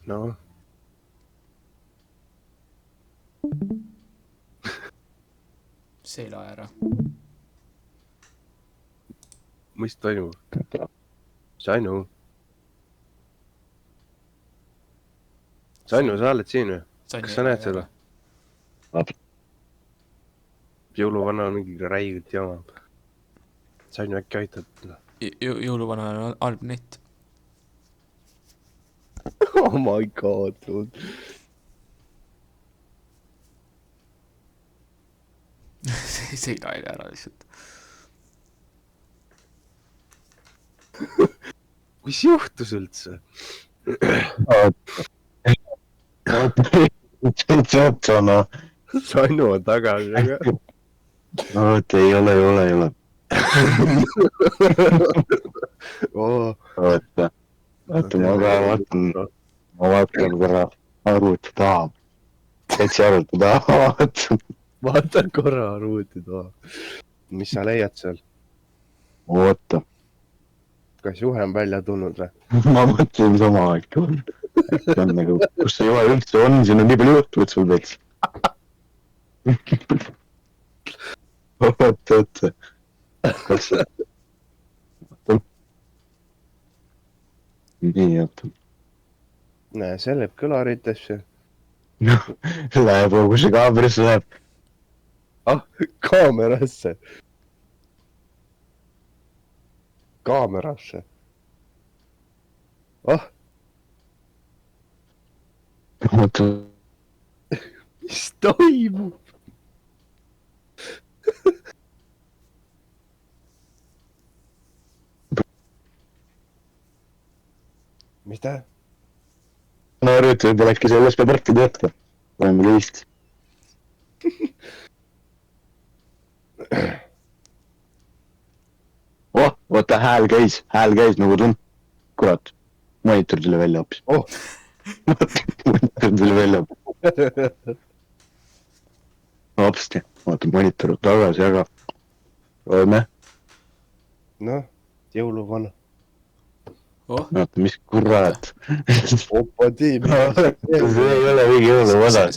No. See ei lae ära. Mis toimub? Sannu, sa oled siin või? Kas sa näed seda? Jõuluvana on mingi räigelt jama. Sannu äkki aitad? Jõuluvana on halb net. Oh my god, dude. See ei lae ära lihtsalt. Mis juhtus üldse? Sannu on tagasi, aga... Oota, ei ole. Oota, ma vaatan korra arvuti taha. Etsi arvuti taha, vaatan. Vaatan korra arvuti taha. Mis sa leiad seal? Oota. Kas juhe on välja tulnud või? Ma mõtlen sama aega. See on nagu, kus see juhe üldse on, siin on nii palju juhtunud sul pets. Oota. Kas see... Nii, oota. Näe, see läheb kõlaritesse. Läheb, kus see kaamerasse läheb. Kaamerasse. Kaamerasse. Oota. Mis toimub? Mida? No arvuti, võib-olla äkki see USB porti töötab. Oleme liist. Oota, hääl käis nagu tund. Kurat, monitor tuli välja hoopis. Monitor tuli välja. Hopsti, oota, monitor tagasi, aga... Oleme. Noh, jõuluvana. Oota, mis kurat. Opa tiim. See ei ole mingi jõuluvana.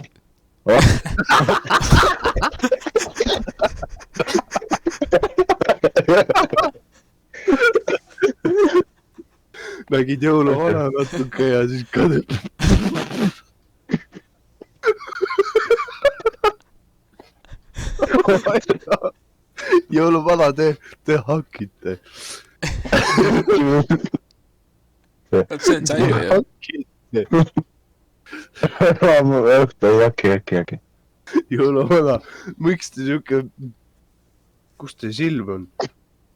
Nägid jõuluvana natuke ja siis kadeb. vana, te hakite. see on Sanju ju . Okei . Jõuluvana, miks te siuke... Kus teie silm on?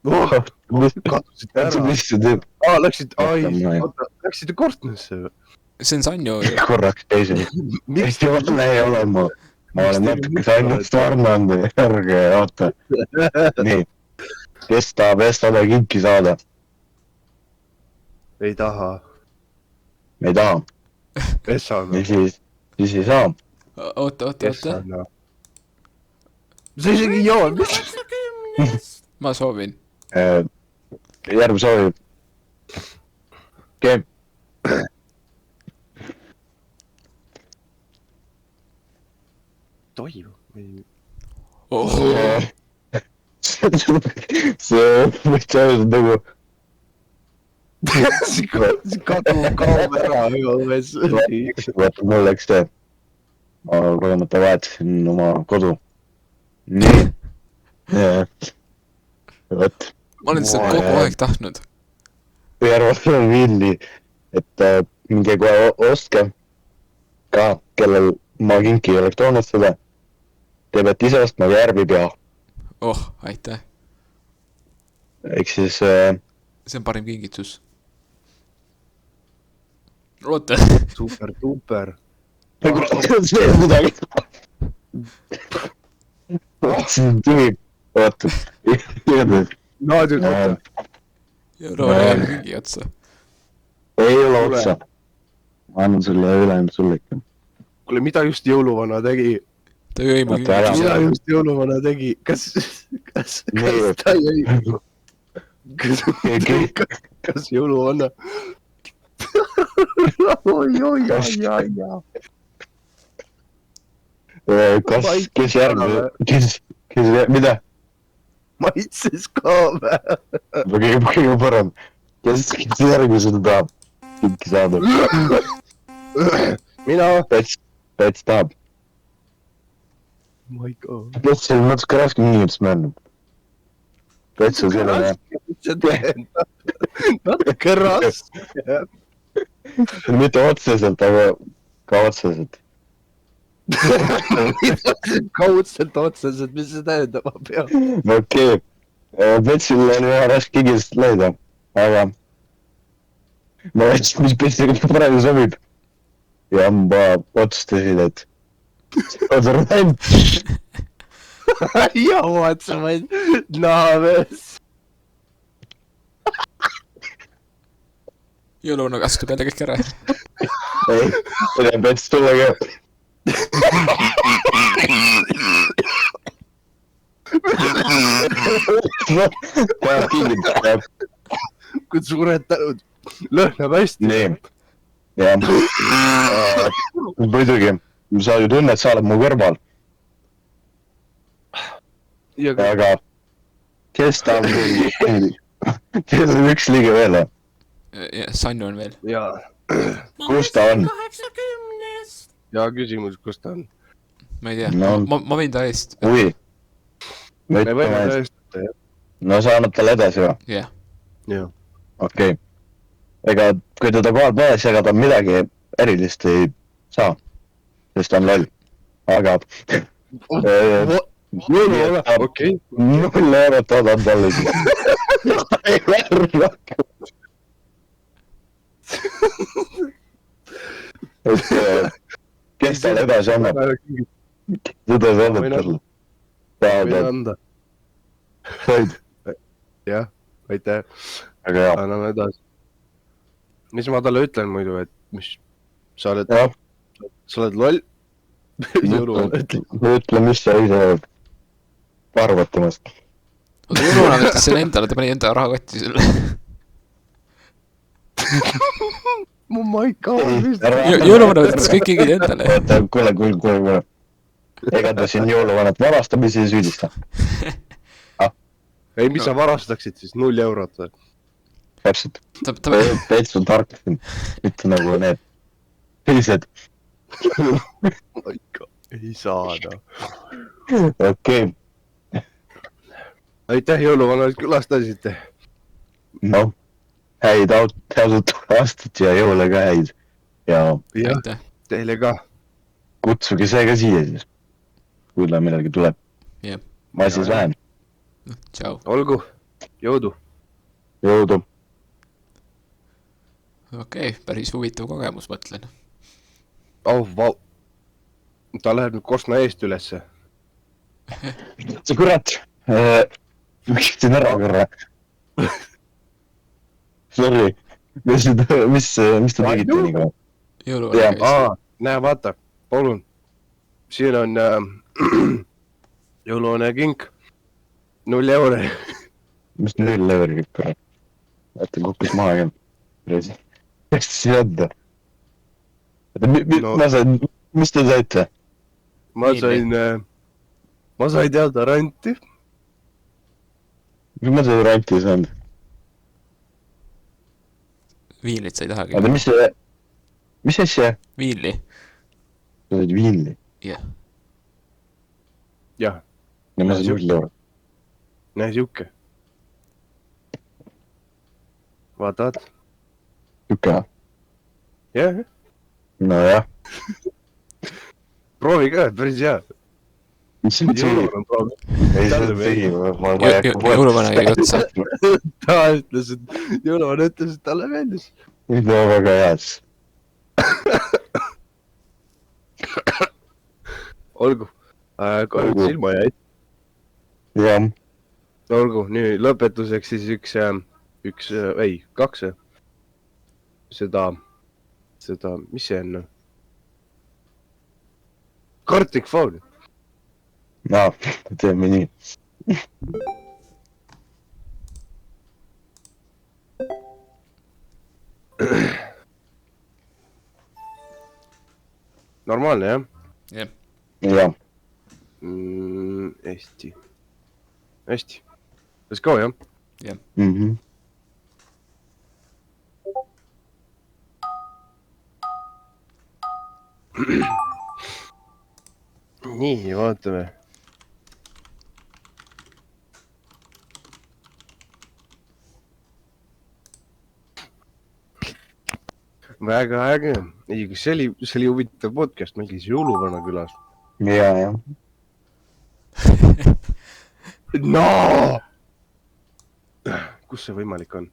Oh, kadusite ära. Mis see teeb? Läksite Kortnesse või? see on Sanju ju . Korraks teisele. Miks te vana ei ole ma? Ma olen natuke Sanjust varnanud, ärge oota. Nii. Kes tahab Estale kinki saada? Ei taha. Ei taha. Essana. Siis ei saa. oota . Essana. Sa isegi ei joo, mis? ma soovin . Järv soovib. Okei. Toivu. See võiks öelda nagu... See kaob ära, ühes. Mul läks see. Ma kogemata vaetasin oma kodu. Nii. Võt. ma olen seda kogu aeg tahtnud . Järval on villi, et minge kohe ostke ka, kellel ma kinki ei oleks toonud seda. Te peate ise ostma, Järv ei pea. oh , aitäh . Ehk siis... see on parim kingitus . oota . Super. See on midagi. See on tühi. Oota. Naadjus, oota. jõuluvana jääb mingi otsa . Ei ole otsa. Ma annan sulle ülejäänud sulle ikka. Kuule, mida just jõuluvana tegi? ta jõi mu Oota, ära. Mida kingituse . just jõuluvana tegi? Kas ta jäi? Kas jõuluvana? Oi. Kes järgmine? Mida? Maitses ka vä? Kõige parem. Kes järgmisena tahab kinki saada? Mina? Pets tahab. My god. Pets on natuke raske kingitus männub. Pets on selline... Natuke raske. Mitte otseselt, aga ka otseselt. Kaudselt, mis see tähendama peab? Okei. Petsil on ühe raske kingitust leida, aga... Ma vaatasin, mis Petsiga praegu sobib. Ja ma otsustasin, et... Oota, ränd! Ja vaatasin vaid naames. jõuluvana kastub jälle kõik ära . Ei, Pets, tule ka. Peab kingitus, peab. Kui suured tänud. Lõhnab hästi. Nii. Jah. Muidugi. Sa ju tunned, sa oled mu kõrval. Aga... Kes ta on veel? Kes on üks liige veel? Sanju on veel . Jaa. Kus ta on? 80. Ja küsimus, kus ta on? ma ei tea No. , ma võin ta eest . Ui. Me võime tõestada, jah. No sa annad talle edasi või? jah . Jah. Okei. Ega kui teda kohal pole, ega ta midagi erilist ei saa. Sest ta on loll. Aga... Jõuluvana, okei. 0 eurot odan talle . Ei värv rohkem. Kes talle edasi annab? Seda sa annad talle. Võin anda. Said. Jah, aitäh. Aga jah. Anname edasi. Mis ma talle ütlen muidu, et mis... Sa oled loll? Jõuluvana ütle. Ütle, mis sa ise arvad temast. oota , jõuluvana võttis selle endale , ta pani enda rahakotti selle . My god, jõuluvana võttis kõik kingid endale . Oota, kuule . Ega ta siin jõuluvanat varastamisi ei süüdista. ei, mis sa varastaksid siis? 0 eurot või? Täpselt. ta Pets on tark. Mitte nagu need teised. Ei saa, no. Okei. aitäh jõuluvana, et külastasite. noh, häid ausalt aastat ja jõule ka häid. Ja jah, aitäh . teile ka. kutsuge see ka siia siis, kui ta midagi tuleb. Jah. Ma siis lähen. Tšau . Olgu, jõudu. Jõudu. Okei, päris huvitav kogemus, mõtlen . Oh, vau. Ta läheb nüüd Kosna eest ülesse. See kurat, võiksin ära korra. Sorry, mis te tegite nii kaua? jõuluvana käis . Näe, vaata, palun. Siin on jõuluvana kink. 0 euro. Mis 0 euri kõik korra? Vaata kukkis maha ka. Kes te siin anda? Ma sain, mis te saite? Ma sain teada ranti. Mis ma sain ranti saanud? Viinlit sa ei tahagi . Oota, mis asja? Viinli . Sa said viinli? jah . Jah, Ja ma sain 0 euro. näe siuke. Vaatad? Tükka. Jah, Nojah. proovi ka, päris hea. Mis see tegi? Jõuluvana proovi. Ei, see tegi. jõuluvana jäi otsa . Ta ütles, et jõuluvana ütles, et talle meeldis. No väga heas. Olgu, kahjuks Olgu. silma jäid. Jah. Olgu, nüüd lõpetuseks siis kaks seda, mis see on? Kartlikfoon. No, teeme nii. Normaalne, jah? jah . Jah. Hästi. Hästi. Let's go, jah? Mhm. Nii, vaatame. Väga äge. Ei, kas see oli huvitav podcast, meil käis jõuluvana külas. Jah. No! Kus see võimalik on?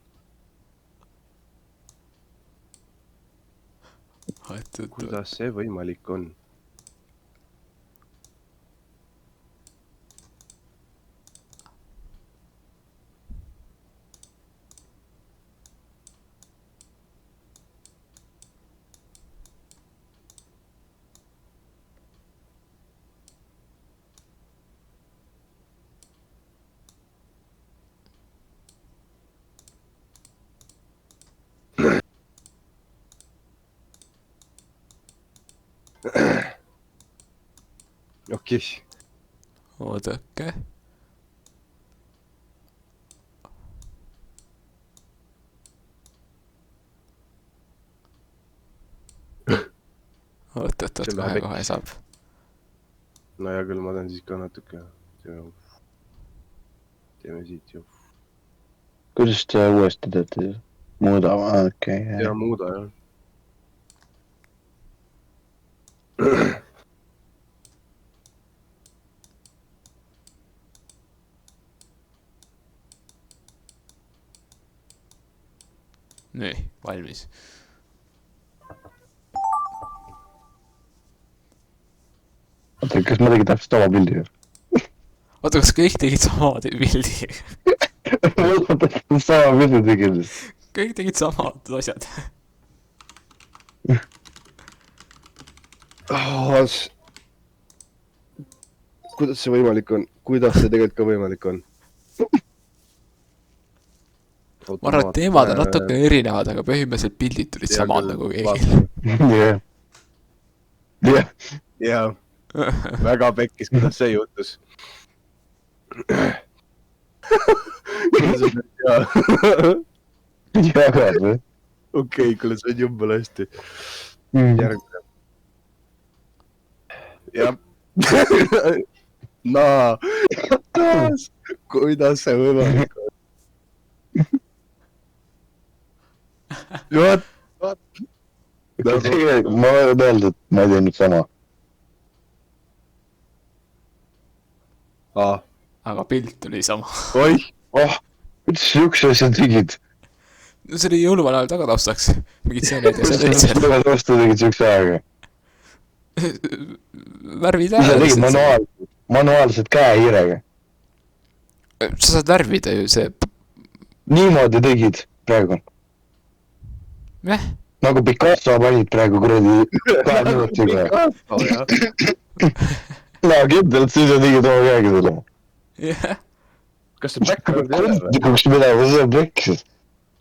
Kuidas see võimalik on? Okei. oodake . oot , kohe saab . No hea küll, ma teen siis ka natuke. Teeme siit ju. Kuidas te uuesti teete? Muuda, okei . Ja muuda, jah. nii , valmis . Oota, kas ma tegin täpselt oma pildi? oota , kas kõik tegid sama pildi ? Ma tegin sama pildi tegin . kõik tegid samad asjad . Kuidas see võimalik on? Kuidas see tegelikult ka võimalik on? ma arvan , et teemad on natuke erinevad , aga põhimõtteliselt pildid tulid samad nagu kõigil . Jah . Jah . Jaa, väga pekkis , kuidas see juhtus . Jagad või? Okei, kuule , see on jumala hästi . Järgmine . Jah . kuidas see võimalik on? What? Tegelikult ma võin öelda, et ma teen nüüd sama. aga pilt oli sama . Oih, Kuidas siukse asja tegid? no see oli jõuluvana ajal tagataustaks . mingid seened ja see olid seal . Kuidas vastu tegid siukse ajaga? värvid Ise ära tegid manuaalselt käehiirega. sa saad värvida ju see . Niimoodi tegid praegu. jah , Nagu Picasso panid praegu kuradi 2 minutiga. No kindlalt siis on tegid oma käega selle. jah . kas see background ei ole või? Kundikuks minema, see on peksis.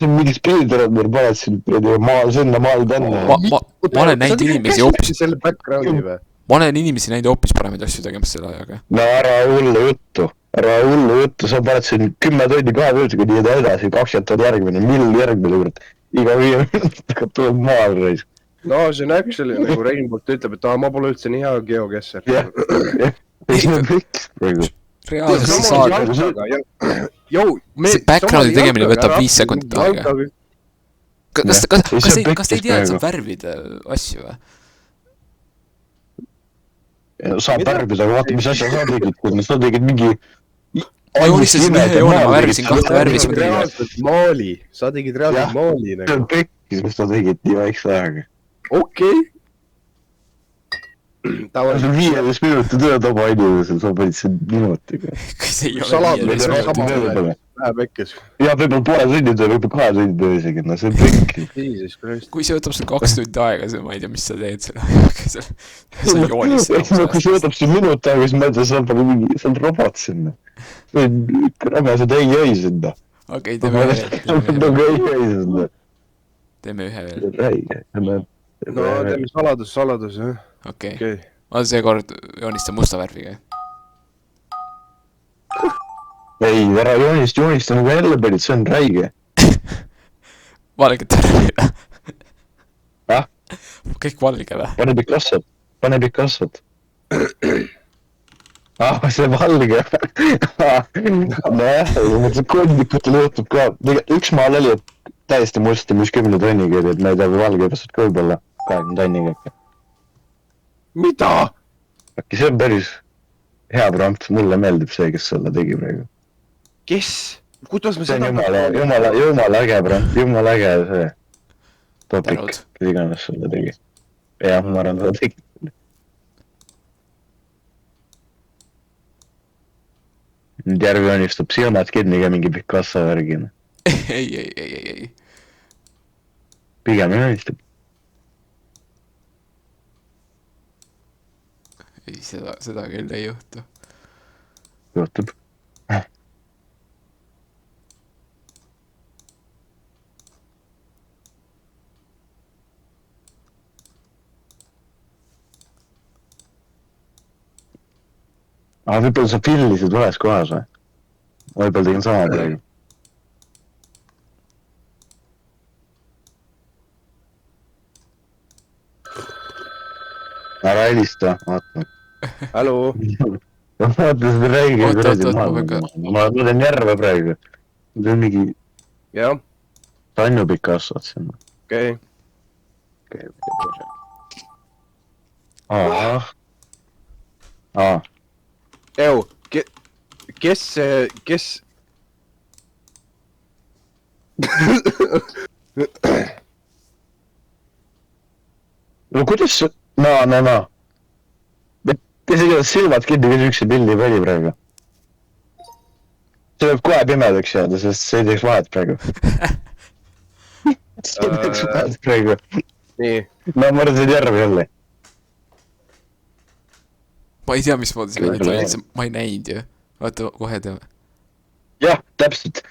See on mingi speedrunner paned siin maal sinna maal tänna. ma olen näinud inimesi hoopis , selle background'i või? ma olen inimesi näinud hoopis paremaid asju tegemas selle ajaga . No ära hullu juttu, sa paned siin 10 tundi 2 minutiga nii edasi, 20 on järgmine, mill järgmine juurde. Iga 5 minutiga tuleb maal reis. No see on actually nagu Rainbolt ütleb, et ma pole üldse nii hea geokesser. Jah, see on peks praegu. reaalselt sa saad , Jou, see background'i tegemine võtab 5 sekundit aega . kas te ei tea , et saab värvida asju või ? Saab värvida, aga vaata, mis asja sa tegid, kui sa tegid mingi... ma joonistasin ühe joone , ma värvisin 2 värvi , siis ma tegin . reaalselt maali , sa tegid reaalselt maali See nagu . on pekkis, mis sa tegid nii väikse ajaga. Okei . See on 15 minuti tööd oma inimesel, sa panid siin minutiga. kas ei Salad ole või nii , Vähe pekkes . Ja võib-olla poole tunni töö, võib-olla 2 tunni töö isegi, no see on pekkis. Jesus Christ . kui see võtab sul 2 tundi aega , siis ma ei tea , mis sa teed selle ajaga , sa joonistad . Kui see võtab siin minut aega, siis ma ütlen, sa oled mingi, sa oled robot sinna. See on rämesed ei sinna. okei , teeme ühe Nagu ei sinna. teeme ühe veel , Räige. no teeme saladus , jah . okei . okei . ma seekord joonistan musta värviga . Ei, ära joonista nagu jälle panid, see on räige. valget värvi või ? Ah? kõik valge või ? Pane Picassot. See valge. Nojah, see kondikutel juhtub ka. Üks maal oli, et täiesti musti, mis 10 tonniga oli, et ma ei tea, või valge pasad ka võib-olla 20 tonniga. mida ? Äkki see on päris hea prompt, mulle meeldib see, kes selle tegi praegu. kes ? kuidas me See on seda jumala äge prompt, jumala äge see topik, Tänud. kes iganes selle tegi. Jah, ma arvan, seda tegi. Nüüd järgi joonistab silmad kinni ka mingi Picasso värgina. ei . Pigem joonistab. ei , seda küll ei juhtu . Juhtub. Võib-olla sa pillisid vales kohas või? Võib-olla tegin sama praegu. Ära helista, vaata. hallo , Vaata seda räige Oot, kuradi oot, maal. ma pean Ma teen järve praegu. Ma teen mingi jah , Tanju Picassot sinna. okei . Ew , kes No kuidas see... No. Kes ei ole silmad kinni, kes üksi pilli pani praegu? See võib kohe pimedaks jääda, sest see ei teeks vahet praegu. See ei teeks vahet praegu. nii , No ma arvasin järve jälle. ma ei tea , mismoodi see välja tuli , ma ei näinud ju . vaata , kohe teeme . Jah, täpselt.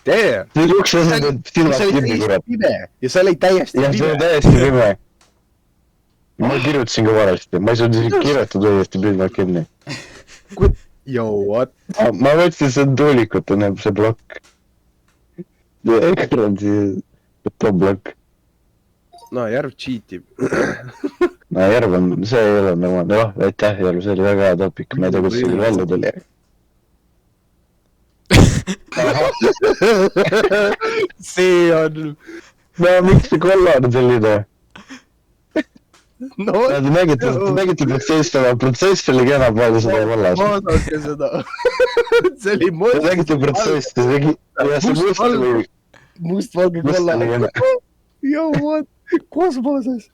tee . See oli üks asi, et silmad kinni kurat. pime ja see oli täiesti Jah, see on pime . täiesti pime. Ma kirjutasin ka valesti, ma ei saanud isegi kirjutada õiesti silmad kinni. Yo , what ? Ma võtsin seda tuulikut, on see plokk. Ekran siis, võtta plokk. no järv cheatib . no Järv on, see ei ole nagu, noh, aitäh Järv, see oli väga hea topik, ma ei tea, kus see küll välja tuli. see on... no miks see kollane selline? no Te nägite protsess oli kena palju seda vallas. vaadake seda. see oli Te nägite protsessi, see mustvalge kollane. Yo, what? Kosmoses.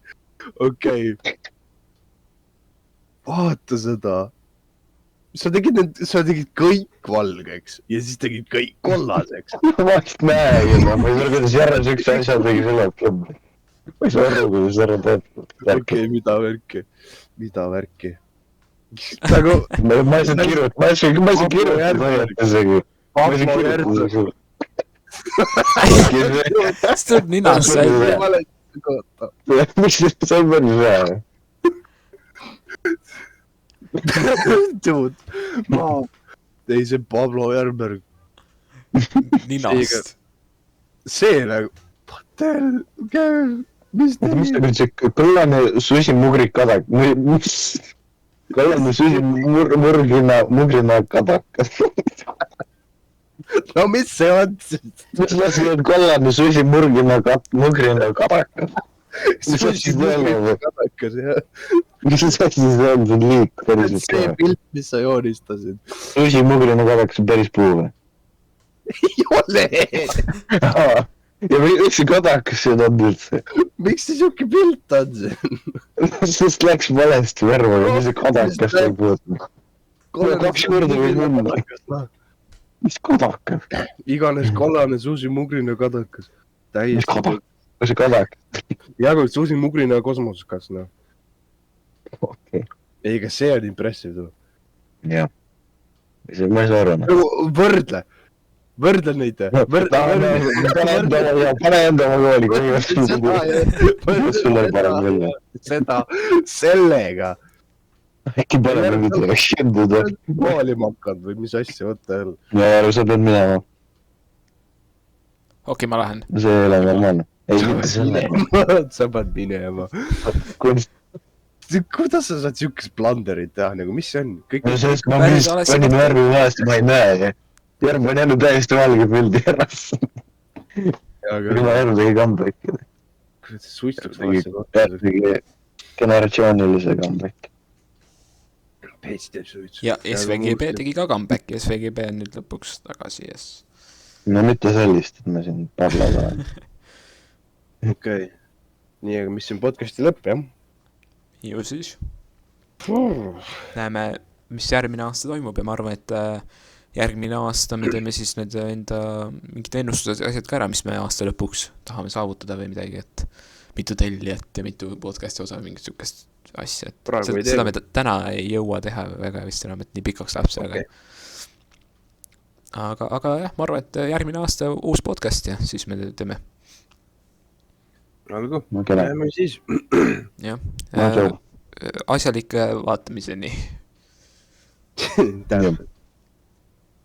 Okei. Vaata seda. Sa tegid kõik valgeks ja siis tegid kõik kollaseks. ma vist näen, ma ei saa, kuidas Järv siukse asja tegi selle klubbi. Ma ei saa aru, kuidas Järv teeb. Okei, mida värki? Nagu... ma ei saa kirjutada, ma ei saa isegi. Ma ei saa kirjutada sulle. kas tuleb ninast välja? Miks see on päris hea? Dude, ei see Pablo Järberg. Ninast. See nagu... mis mis see nüüd see kollane susimugrik kadak? Kollane susimugrina kadakas. no mis see on siis? mis asi on kollane susimugrina kadakas? Mis asi see on? Kadakas, jah. Mis asi see on? See on liik päriselt See ka. pilt, mis sa joonistasid. Susimugrina kadakas on päris puu või? Ei ole! ja miks see kadakas siin on üldse? Miks see siuke pilt on siin? Sest läks valesti värvaga, mis see kadakas on puutnud. Kaks korda võib minna. Mis kadakas? Iganes kollane susimugrina kadakas. Mis Täiesti. kadakas? Mis see kadakas? Jagu susimugrina kosmoskas, noh. Okei. Ei, kas see on impressive? Jah. Ma ei saa aru. Võrdle neid. Pane enda oma kooli, kui sulle parem välja. Seda sellega. Äkki paneme nüüd reaktsioonid. Maalima hakkad või mis asja, võtta jälle. ja sa pead minema. okei, ma lähen. See ei ole normaalne. Ei, mitte selle. Sa pead minema. Kuidas sa saad siukest blunderit teha, nagu mis see on? Sest ma panin värvi vahest, ma ei näe. Järv on jälle täiesti valge pildi äras. Juba Järv tegi comeback'i. Kurat, see suistuks Järv tegi generatsioonilise comeback'i. Peets teeb suitsu. ja SVGB tegi ka comeback'i, SVGB on nüüd lõpuks tagasi, yes. no mitte sellist, et ma siin parlada olen. Okei. Nii, aga mis siin podcasti lõpp, jah? ju siis näeme, mis järgmine aasta toimub ja ma arvan, et järgmine aasta me teeme siis need enda mingid ennustused ja asjad ka ära, mis me aasta lõpuks tahame saavutada või midagi, et mitu tellijat ja mitu podcasti osa või mingit sükest asja, et seda me täna ei jõua teha väga vist enam, et nii pikaks läheb see, aga jah, ma arvan, et järgmine aasta uus podcast ja siis me teeme. Olgu, kena. näeme siis. jah, asjalike vaatamiseni. Tähendab.